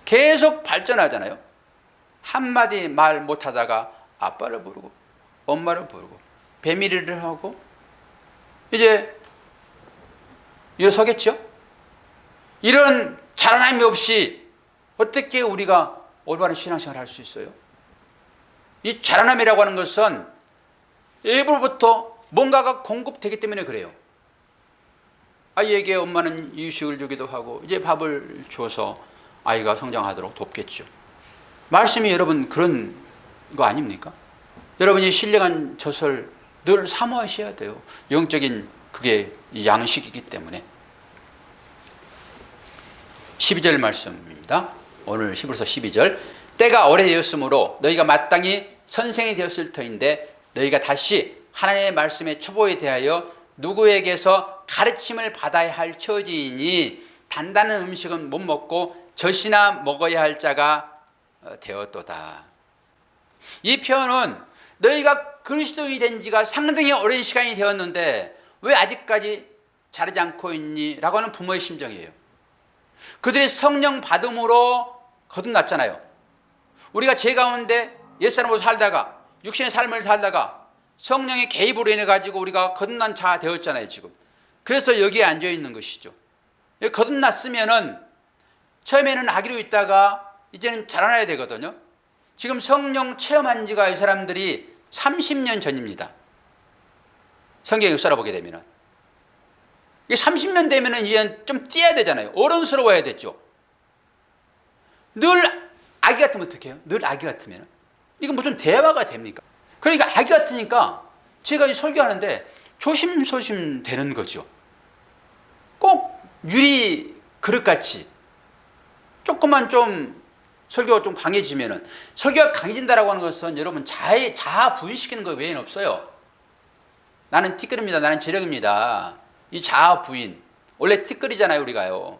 계속 발전하잖아요. 한마디 말 못하다가 아빠를 부르고 엄마를 부르고 배밀이를 하고 이제 일어서겠죠. 이런 자라남이 없이 어떻게 우리가 올바른 신앙생활을 할 수 있어요? 이 자라남이라고 하는 것은 일부러부터 뭔가가 공급되기 때문에 그래요. 아이에게 엄마는 이유식을 주기도 하고 이제 밥을 줘서 아이가 성장하도록 돕겠죠. 말씀이 여러분 그런 거 아닙니까? 여러분이 신령한 젖을 늘 사모하셔야 돼요. 영적인 그게 양식이기 때문에. 12절 말씀입니다. 오늘 히브리서 12절. 때가 오래되었으므로 너희가 마땅히 선생이 되었을 터인데 너희가 다시 하나님의 말씀의 초보에 대하여 누구에게서 가르침을 받아야 할 처지이니 단단한 음식은 못 먹고 젖이나 먹어야 할 자가 되었도다. 이 표현은 너희가 그리스도인이 된 지가 상당히 오랜 시간이 되었는데 왜 아직까지 자라지 않고 있니? 라고 하는 부모의 심정이에요. 그들이 성령 받음으로 거듭났잖아요. 우리가 죄 가운데 옛사람으로 살다가 육신의 삶을 살다가 성령의 개입으로 인해 가지고 우리가 거듭난 자 되었잖아요 지금. 그래서 여기에 앉아 있는 것이죠. 거듭났으면은 처음에는 아기로 있다가 이제는 자라나야 되거든요. 지금 성령 체험한 지가 이 사람들이 30년 전입니다. 성경 역사를 보게 되면은. 이게 30년 되면은 이제 좀 뛰어야 되잖아요. 어른스러워야 됐죠. 늘 아기 같으면 어떻게 해요? 늘 아기 같으면. 이거 무슨 대화가 됩니까? 그러니까 아기 같으니까 제가 이 설교하는데 조심조심 되는 거죠. 꼭 유리 그릇같이 조금만 좀 설교가 좀 강해지면은, 설교가 강해진다라고 하는 것은 여러분 자아 부인시키는 거 외에는 없어요. 나는 티끌입니다. 나는 지렁입니다. 이 자아 부인. 원래 티끌이잖아요, 우리가요.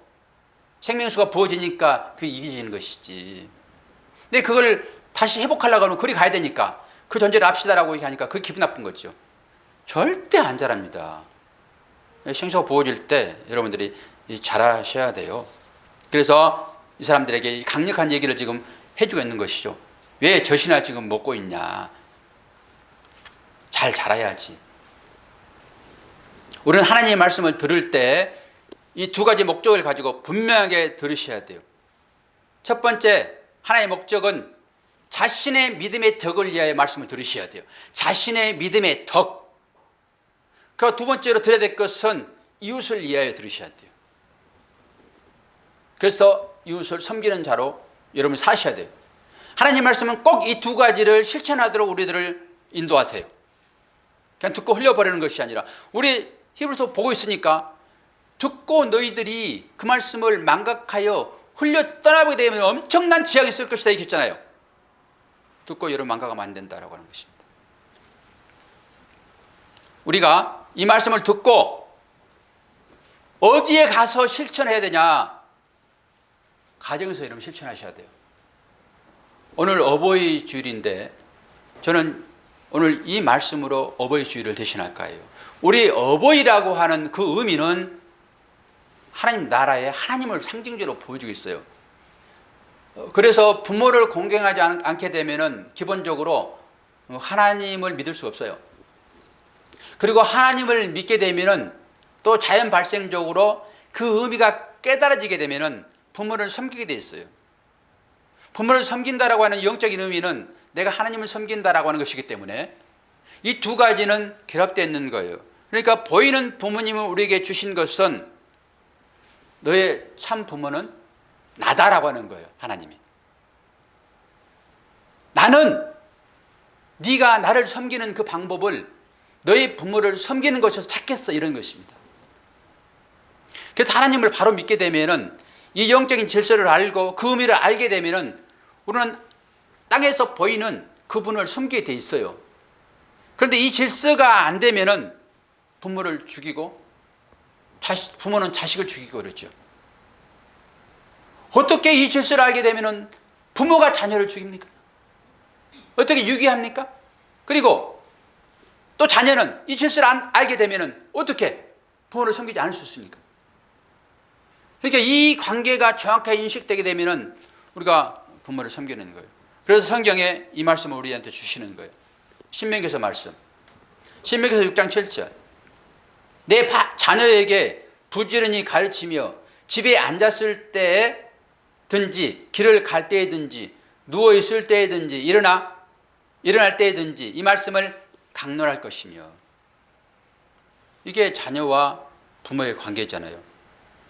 생명수가 부어지니까 그게 이기지는 것이지. 근데 그걸 다시 회복하려고 하면 그리 가야 되니까 그 전제를 합시다라고 하니까 그게 기분 나쁜 거죠. 절대 안 자랍니다. 생수가 부어질 때 여러분들이 잘하셔야 돼요. 그래서 이 사람들에게 강력한 얘기를 지금 해주고 있는 것이죠. 왜 젖이나 지금 먹고 있냐. 잘 자라야지. 우리는 하나님의 말씀을 들을 때 이 두 가지 목적을 가지고 분명하게 들으셔야 돼요. 첫 번째, 하나님의 목적은 자신의 믿음의 덕을 위하여 말씀을 들으셔야 돼요. 자신의 믿음의 덕. 그리고 두 번째로 들어야 될 것은 이웃을 위하여 들으셔야 돼요. 그래서 이웃을 섬기는 자로 여러분이 사셔야 돼요. 하나님 말씀은 꼭 이 두 가지를 실천하도록 우리들을 인도하세요. 그냥 듣고 흘려버리는 것이 아니라, 우리 히브리서 보고 있으니까 듣고 너희들이 그 말씀을 망각하여 흘려 떠나보게 되면 엄청난 지향이 있을 것이다 이렇게 했잖아요. 듣고 여러분 망각하면 안 된다라고 하는 것입니다. 우리가 이 말씀을 듣고 어디에 가서 실천해야 되냐? 가정에서 여러분 실천하셔야 돼요. 오늘 어버이 주일인데 저는 오늘 이 말씀으로 어버이 주일을 대신할 거예요. 우리 어버이라고 하는 그 의미는 하나님 나라의 하나님을 상징적으로 보여주고 있어요. 그래서 부모를 공경하지 않게 되면은 기본적으로 하나님을 믿을 수가 없어요. 그리고 하나님을 믿게 되면은 또 자연 발생적으로 그 의미가 깨달아지게 되면은 부모를 섬기게 돼 있어요. 부모를 섬긴다라고 하는 영적인 의미는 내가 하나님을 섬긴다라고 하는 것이기 때문에 이 두 가지는 결합되어 있는 거예요. 그러니까 보이는 부모님을 우리에게 주신 것은 너의 참 부모는 나다라고 하는 거예요. 하나님이. 나는 네가 나를 섬기는 그 방법을 너의 부모를 섬기는 것에서 찾겠어, 이런 것입니다. 그래서 하나님을 바로 믿게 되면은 이 영적인 질서를 알고 그 의미를 알게 되면은 우리는 땅에서 보이는 그분을 섬기게 돼 있어요. 그런데 이 질서가 안 되면은 부모를 죽이고 부모는 자식을 죽이고 그러죠. 어떻게 이 질서를 알게 되면은 부모가 자녀를 죽입니까? 어떻게 유기합니까? 그리고 또 자녀는 이 질서를 알게 되면은 어떻게 부모를 섬기지 않을 수 있습니까? 그러니까 이 관계가 정확하게 인식되게 되면은 우리가 부모를 섬기는 거예요. 그래서 성경에 이 말씀을 우리한테 주시는 거예요. 신명기서 말씀. 신명기서 6장 7절. 내 자녀에게 부지런히 가르치며 집에 앉았을 때든지 길을 갈 때든지 누워 있을 때든지 일어날 때든지 이 말씀을 강론할 것이며. 이게 자녀와 부모의 관계잖아요.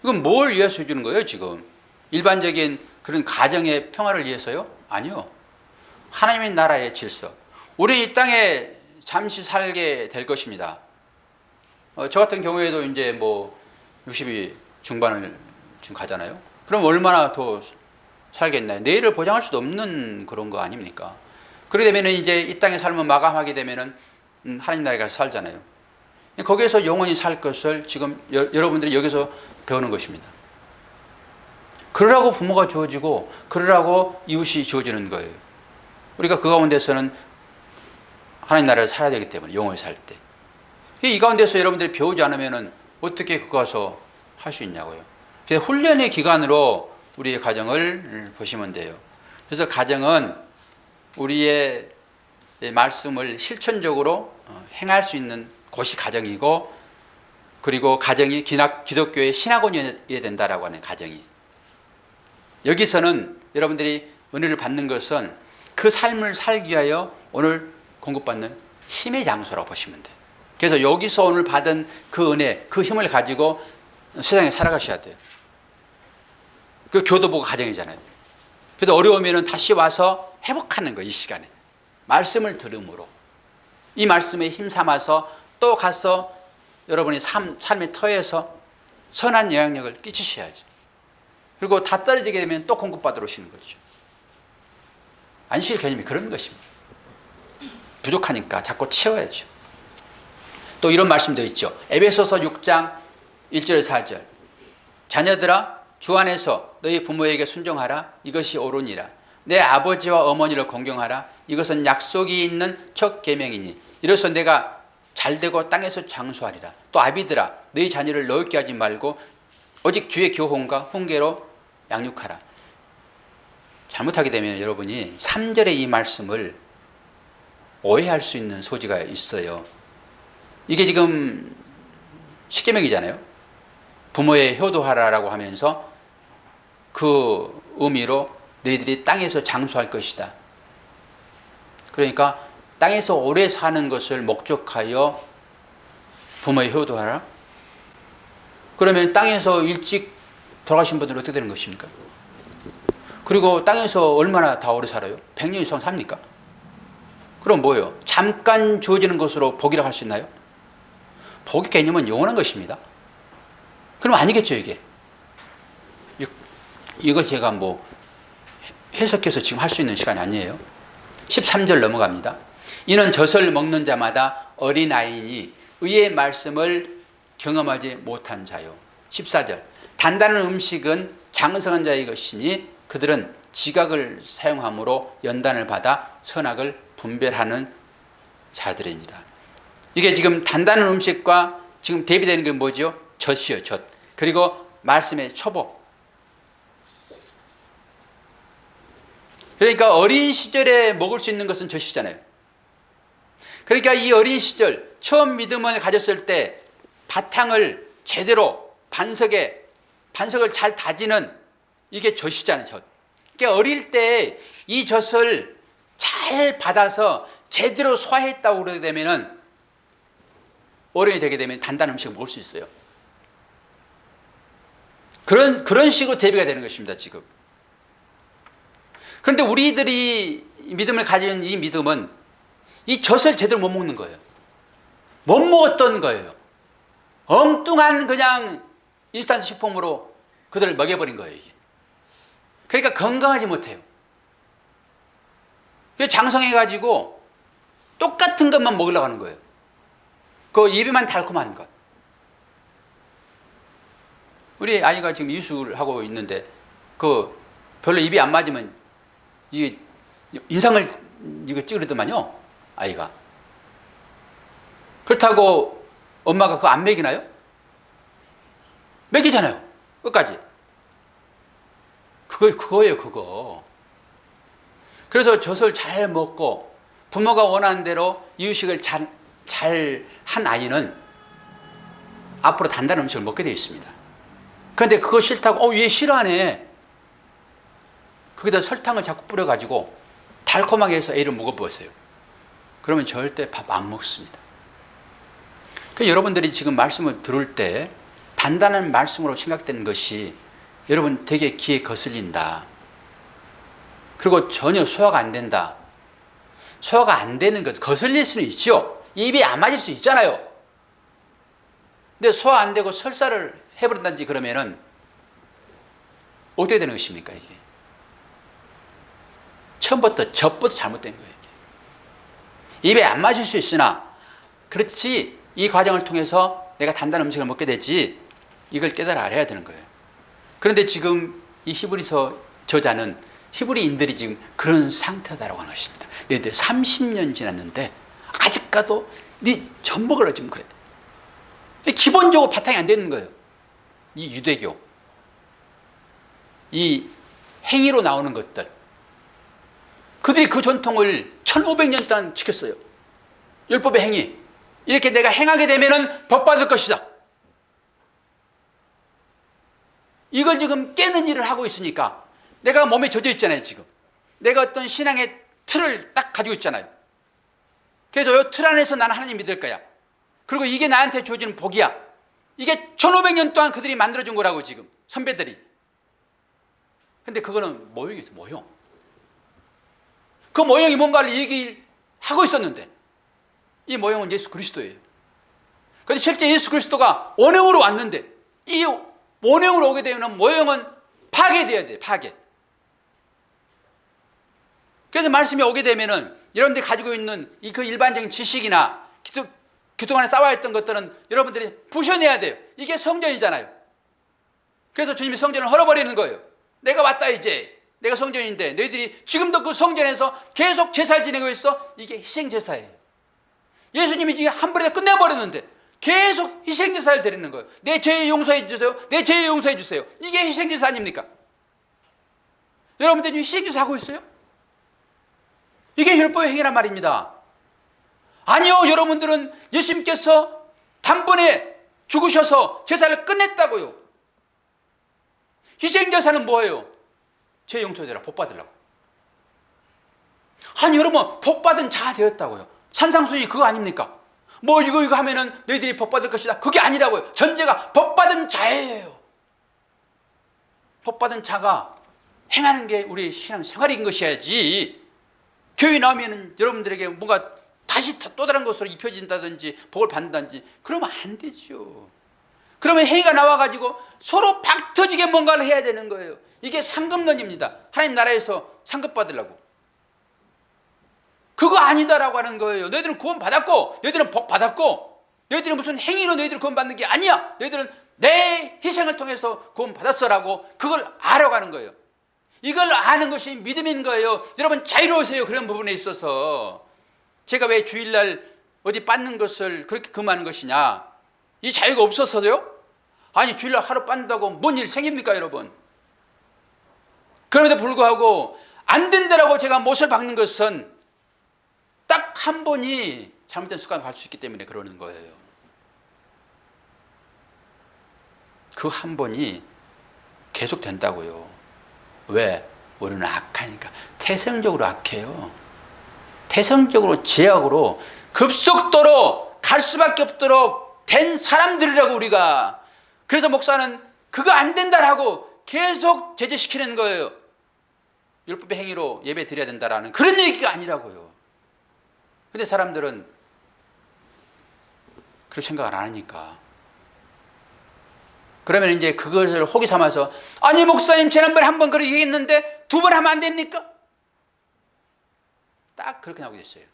이건 뭘 위해서 해주는 거예요, 지금? 일반적인 그런 가정의 평화를 위해서요? 아니요. 하나님의 나라의 질서. 우리 이 땅에 잠시 살게 될 것입니다. 저 같은 경우에도 이제 뭐 60이 중반을 지금 가잖아요. 그럼 얼마나 더 살겠나요? 내일을 보장할 수도 없는 그런 거 아닙니까? 그러게 되면 이제 이 땅의 삶을 마감하게 되면은 하나님 나라에 가서 살잖아요. 거기에서 영원히 살 것을 지금 여러분들이 여기서 배우는 것입니다. 그러라고 부모가 주어지고 그러라고 이웃이 주어지는 거예요. 우리가 그 가운데서는 하나님 나라를 살아야 되기 때문에 영원히 살 때. 이 가운데서 여러분들이 배우지 않으면 어떻게 그거 가서 할 수 있냐고요. 그래서 훈련의 기간으로 우리의 가정을 보시면 돼요. 그래서 가정은 우리의 말씀을 실천적으로 행할 수 있는 곳이 가정이고, 그리고 가정이 기독교의 신학원이어야 된다라고 하는 가정이. 여기서는 여러분들이 은혜를 받는 것은 그 삶을 살기 위하여 오늘 공급받는 힘의 장소라고 보시면 돼요. 그래서 여기서 오늘 받은 그 은혜, 그 힘을 가지고 세상에 살아가셔야 돼요. 그 교도보가 가정이잖아요. 그래서 어려우면 다시 와서 회복하는 거예요. 이 시간에 말씀을 들음으로 이 말씀에 힘 삼아서 또 가서 여러분이 삶의 터에서 선한 영향력을 끼치셔야죠. 그리고 다 떨어지게 되면 또 공급받으러 오시는 거죠. 안식일 개념이 그런 것입니다. 부족하니까 자꾸 채워야죠. 또 이런 말씀도 있죠. 에베소서 6장 1절에서 4절. 자녀들아 주 안에서 너희 부모에게 순종하라. 이것이 옳으니라. 내 아버지와 어머니를 공경하라. 이것은 약속이 있는 첫 계명이니 이로써 내가 잘되고 땅에서 장수하리라. 또 아비들아 너희 자녀를 노엽게 하지 말고 오직 주의 교훈과 훈계로 양육하라. 잘못하게 되면 여러분이 3절의 이 말씀을 오해할 수 있는 소지가 있어요. 이게 지금 십계명이잖아요. 부모의 효도하라라고 하면서 그 의미로 너희들이 땅에서 장수할 것이다. 그러니까 땅에서 오래 사는 것을 목적하여 부모의 효도하라. 그러면 땅에서 일찍 돌아가신 분들은 어떻게 되는 것입니까? 그리고 땅에서 얼마나 다 오래 살아요? 100년 이상 삽니까? 그럼 뭐예요? 잠깐 주어지는 것으로 복이라고 할 수 있나요? 복의 개념은 영원한 것입니다. 그럼 아니겠죠, 이게. 이걸 제가 뭐 해석해서 지금 할 수 있는 시간이 아니에요. 13절 넘어갑니다. 이는 젖을 먹는 자마다 어린아이니 의의 말씀을 경험하지 못한 자요. 14절 단단한 음식은 장성한 자의 것이니 그들은 지각을 사용함으로 연단을 받아 선악을 분별하는 자들입니다. 이게 지금 단단한 음식과 지금 대비되는 게 뭐죠? 젖이요, 젖. 그리고 말씀의 초보. 그러니까 어린 시절에 먹을 수 있는 것은 젖이잖아요. 그러니까 이 어린 시절 처음 믿음을 가졌을 때 바탕을 제대로 반석을 잘 다지는 이게 젖이잖아요. 젖. 그러니까 어릴 때 이 젖을 잘 받아서 제대로 소화했다고 그러게 되면은 어른이 되게 되면 단단한 음식을 먹을 수 있어요. 그런 식으로 대비가 되는 것입니다. 지금. 그런데 우리들이 믿음을 가진 이 믿음은 이 젖을 제대로 못 먹는 거예요. 못 먹었던 거예요. 엉뚱한 그냥 인스턴트 식품으로 그들을 먹여버린 거예요. 이게. 그러니까 건강하지 못해요. 장성해가지고 똑같은 것만 먹으려고 하는 거예요. 그 입에만 달콤한 것. 우리 아이가 지금 이수를 하고 있는데 그 별로 입이 안 맞으면 이게 인상을 이거 찌르더만요. 아이가. 그렇다고 엄마가 그거 안 먹이나요? 먹이잖아요. 끝까지. 그거예요, 그거. 그래서 젖을 잘 먹고 부모가 원하는 대로 이유식을 잘 한 아이는 앞으로 단단한 음식을 먹게 되어 있습니다. 그런데 그거 싫다고, 얘 싫어하네. 거기다 설탕을 자꾸 뿌려가지고 달콤하게 해서 애를 먹어보세요. 그러면 절대 밥 안 먹습니다. 그러니까 여러분들이 지금 말씀을 들을 때 단단한 말씀으로 생각되는 것이 여러분 되게 귀에 거슬린다. 그리고 전혀 소화가 안 된다. 소화가 안 되는 것, 거슬릴 수는 있죠. 입이 안 맞을 수 있잖아요. 근데 소화 안 되고 설사를 해버린다든지 그러면은 어떻게 되는 것입니까, 이게? 처음부터 젖부터 잘못된 거예요. 이게. 입에 안 맞을 수 있으나 그렇지 이 과정을 통해서 내가 단단한 음식을 먹게 되지 이걸 깨달아 알아야 되는 거예요. 그런데 지금 이 히브리서 저자는 히브리인들이 지금 그런 상태다라고 하는 것입니다. 너희들 30년 지났는데 아직까지도 네 젖 먹으라 지금 그래. 기본적으로 바탕이 안 되는 거예요. 이 유대교, 이 행위로 나오는 것들, 그들이 그 전통을 1500년 동안 지켰어요. 율법의 행위. 이렇게 내가 행하게 되면은 법 받을 것이다. 이걸 지금 깨는 일을 하고 있으니까 내가 몸에 젖어 있잖아요, 지금. 내가 어떤 신앙의 틀을 딱 가지고 있잖아요. 그래서 이 틀 안에서 나는 하나님 믿을 거야. 그리고 이게 나한테 주어지는 복이야. 이게 1500년 동안 그들이 만들어준 거라고 지금, 선배들이. 근데 그거는 모형이죠, 모형. 그 모형이 뭔가를 얘기하고 있었는데 이 모형은 예수 그리스도예요. 그런데 실제 예수 그리스도가 원형으로 왔는데 이 원형으로 오게 되면 모형은 파괴돼야 돼요. 파괴. 그래서 말씀이 오게 되면은 여러분들이 가지고 있는 그 일반적인 지식이나 그동안에 쌓아왔던 것들은 여러분들이 부셔내야 돼요. 이게 성전이잖아요. 그래서 주님이 성전을 헐어버리는 거예요. 내가 왔다 이제. 내가 성전인데 너희들이 지금도 그 성전에서 계속 제사를 지내고 있어. 이게 희생제사예요. 예수님이 지금 한 번에 끝내버렸는데 계속 희생제사를 드리는 거예요. 내 죄 용서해 주세요. 내 죄 용서해 주세요. 이게 희생제사 아닙니까? 여러분들이 희생제사 하고 있어요? 이게 율법의 행위란 말입니다. 아니요, 여러분들은 예수님께서 단번에 죽으셔서 제사를 끝냈다고요. 희생제사는 뭐예요? 죄 용서되라, 복 받으려고. 아니 여러분, 복 받은 자 되었다고요. 산상수훈이 그거 아닙니까? 뭐 이거 하면은 너희들이 복 받을 것이다. 그게 아니라고요. 전제가 복 받은 자예요. 복 받은 자가 행하는 게 우리 신앙생활인 것이야지. 교회 나오면은 여러분들에게 뭔가 다시 또 다른 것으로 입혀진다든지 복을 받는다든지 그러면 안 되죠. 그러면 행위가 나와가지고 서로 박 터지게 뭔가를 해야 되는 거예요. 이게 상급론입니다. 하나님 나라에서 상급 받으려고. 그거 아니다라고 하는 거예요. 너희들은 구원 받았고 너희들은 복 받았고 너희들이 무슨 행위로 너희들을 구원받는 게 아니야. 너희들은 내 희생을 통해서 구원받았어라고 그걸 알아가는 거예요. 이걸 아는 것이 믿음인 거예요. 여러분 자유로우세요. 그런 부분에 있어서. 제가 왜 주일날 어디 빠는 것을 그렇게 금하는 것이냐. 이 자유가 없어서요? 아니 주일날 하루 빤다고 뭔 일 생깁니까 여러분? 그럼에도 불구하고 안 된다라고 제가 못을 박는 것은 딱 한 번이 잘못된 습관을 갈 수 있기 때문에 그러는 거예요. 그 한 번이 계속 된다고요. 왜? 우리는 악하니까. 태생적으로 악해요. 태생적으로 죄악으로 급속도로 갈 수밖에 없도록 된 사람들이라고 우리가. 그래서 목사는 그거 안 된다라고 계속 제재시키는 거예요. 율법의 행위로 예배 드려야 된다라는 그런 얘기가 아니라고요. 근데 사람들은 그렇게 생각을 안 하니까. 그러면 이제 그것을 호기 삼아서 아니 목사님 지난번에 한 번 그렇게 얘기했는데 두 번 하면 안 됩니까? 딱 그렇게 나오게 됐어요.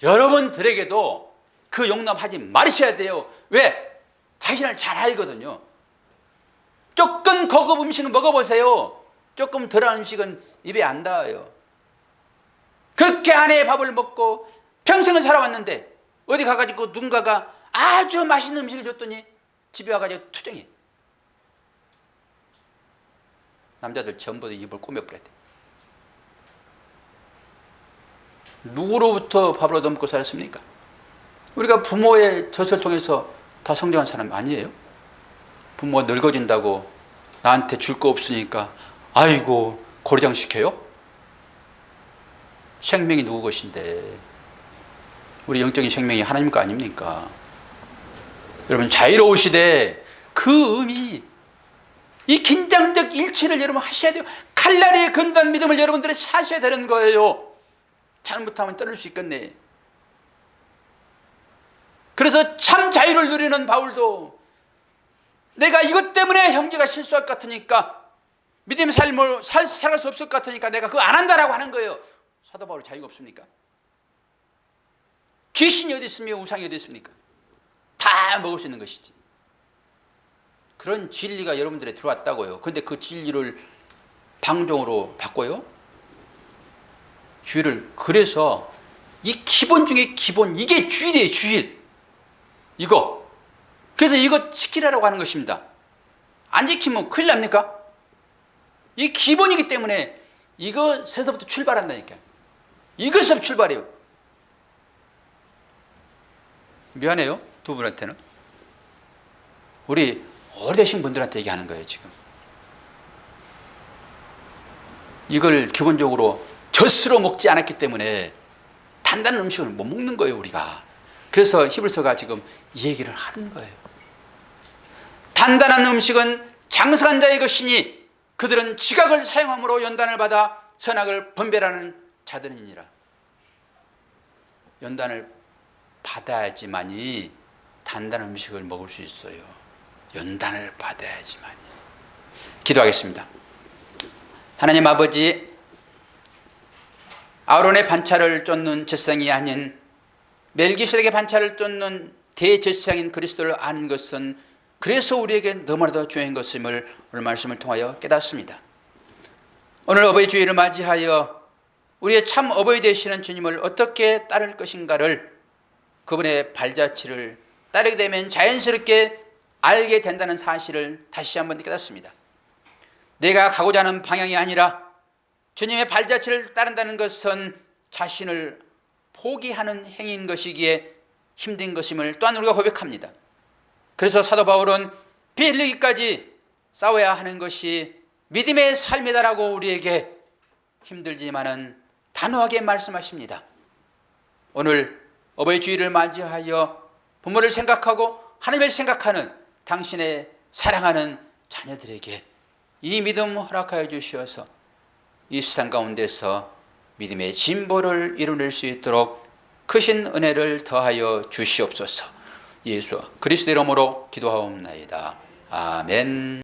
여러분들에게도 그 용납하지 말으셔야 돼요. 왜? 자신을 잘 알거든요. 조금 고급 음식을 먹어보세요. 조금 덜한 음식은 입에 안 닿아요. 그렇게 아내의 밥을 먹고 평생을 살아왔는데 어디 가가지고 누군가가 아주 맛있는 음식을 줬더니 집에 와가지고 투정해. 남자들 전부 다 입을 꾸며버렸대. 누구로부터 밥을 얻어먹고 살았습니까? 우리가 부모의 젖을 통해서 다 성장한 사람 아니에요? 부모가 늙어진다고 나한테 줄 거 없으니까 아이고 고려장 시켜요? 생명이 누구 것인데? 우리 영적인 생명이 하나님 거 아닙니까? 여러분 자유로우시되 그 의미, 이 긴장적 일치를 여러분 하셔야 돼요. 칼날에 건단 믿음을 여러분들이 사셔야 되는 거예요. 잘못하면 떨어질 수 있겠네. 그래서 참 자유를 누리는 바울도 내가 이것 때문에 형제가 실수할 것 같으니까 믿음의 삶을 살아갈 수 없을 것 같으니까 내가 그거 안 한다라고 하는 거예요. 사도 바울이 자유가 없습니까? 귀신이 어디 있으며 우상이 어디 있습니까? 다 먹을 수 있는 것이지. 그런 진리가 여러분들에 들어왔다고요. 그런데 그 진리를 방종으로 바꿔요? 주일을. 그래서 이 기본 중에 기본, 이게 주일이에요. 주일. 이거. 그래서 이거 지키라고 하는 것입니다. 안 지키면 큰일 납니까? 이 기본이기 때문에 이것에서부터 출발한다니까요. 이것에서 출발해요. 미안해요. 두 분한테는. 우리 오래되신 분들한테 얘기하는 거예요. 지금 이걸 기본적으로 젖으로 먹지 않았기 때문에 단단한 음식을 못 먹는 거예요. 우리가. 그래서 히브리서가 지금 이 얘기를 하는 거예요. 단단한 음식은 장성한 자의 것이니 그들은 지각을 사용함으로 연단을 받아 선악을 분별하는 자들이니라. 연단을 받아야지만이 단단한 음식을 먹을 수 있어요. 연단을 받아야지만이. 기도하겠습니다. 하나님 아버지, 아론의 반차를 쫓는 제사장이 아닌 멜기세덱의 반차를 쫓는 대제사장인 그리스도를 아는 것은 그래서 우리에게 너무나도 중요한 것임을 오늘 말씀을 통하여 깨닫습니다. 오늘 어버이 주일을 맞이하여 우리의 참 어버이 되시는 주님을 어떻게 따를 것인가를, 그분의 발자취를 따르게 되면 자연스럽게 알게 된다는 사실을 다시 한번 깨닫습니다. 내가 가고자 하는 방향이 아니라 주님의 발자취를 따른다는 것은 자신을 포기하는 행위인 것이기에 힘든 것임을 또한 우리가 고백합니다. 그래서 사도 바울은 피 흘리기까지 싸워야 하는 것이 믿음의 삶이다라고 우리에게 힘들지만은 단호하게 말씀하십니다. 오늘 어버이 주일을 맞이하여 부모를 생각하고 하나님을 생각하는 당신의 사랑하는 자녀들에게 이 믿음 허락하여 주시어서 이 세상 가운데서 믿음의 진보를 이루낼 수 있도록 크신 은혜를 더하여 주시옵소서. 예수 그리스도 이름으로 기도하옵나이다. 아멘.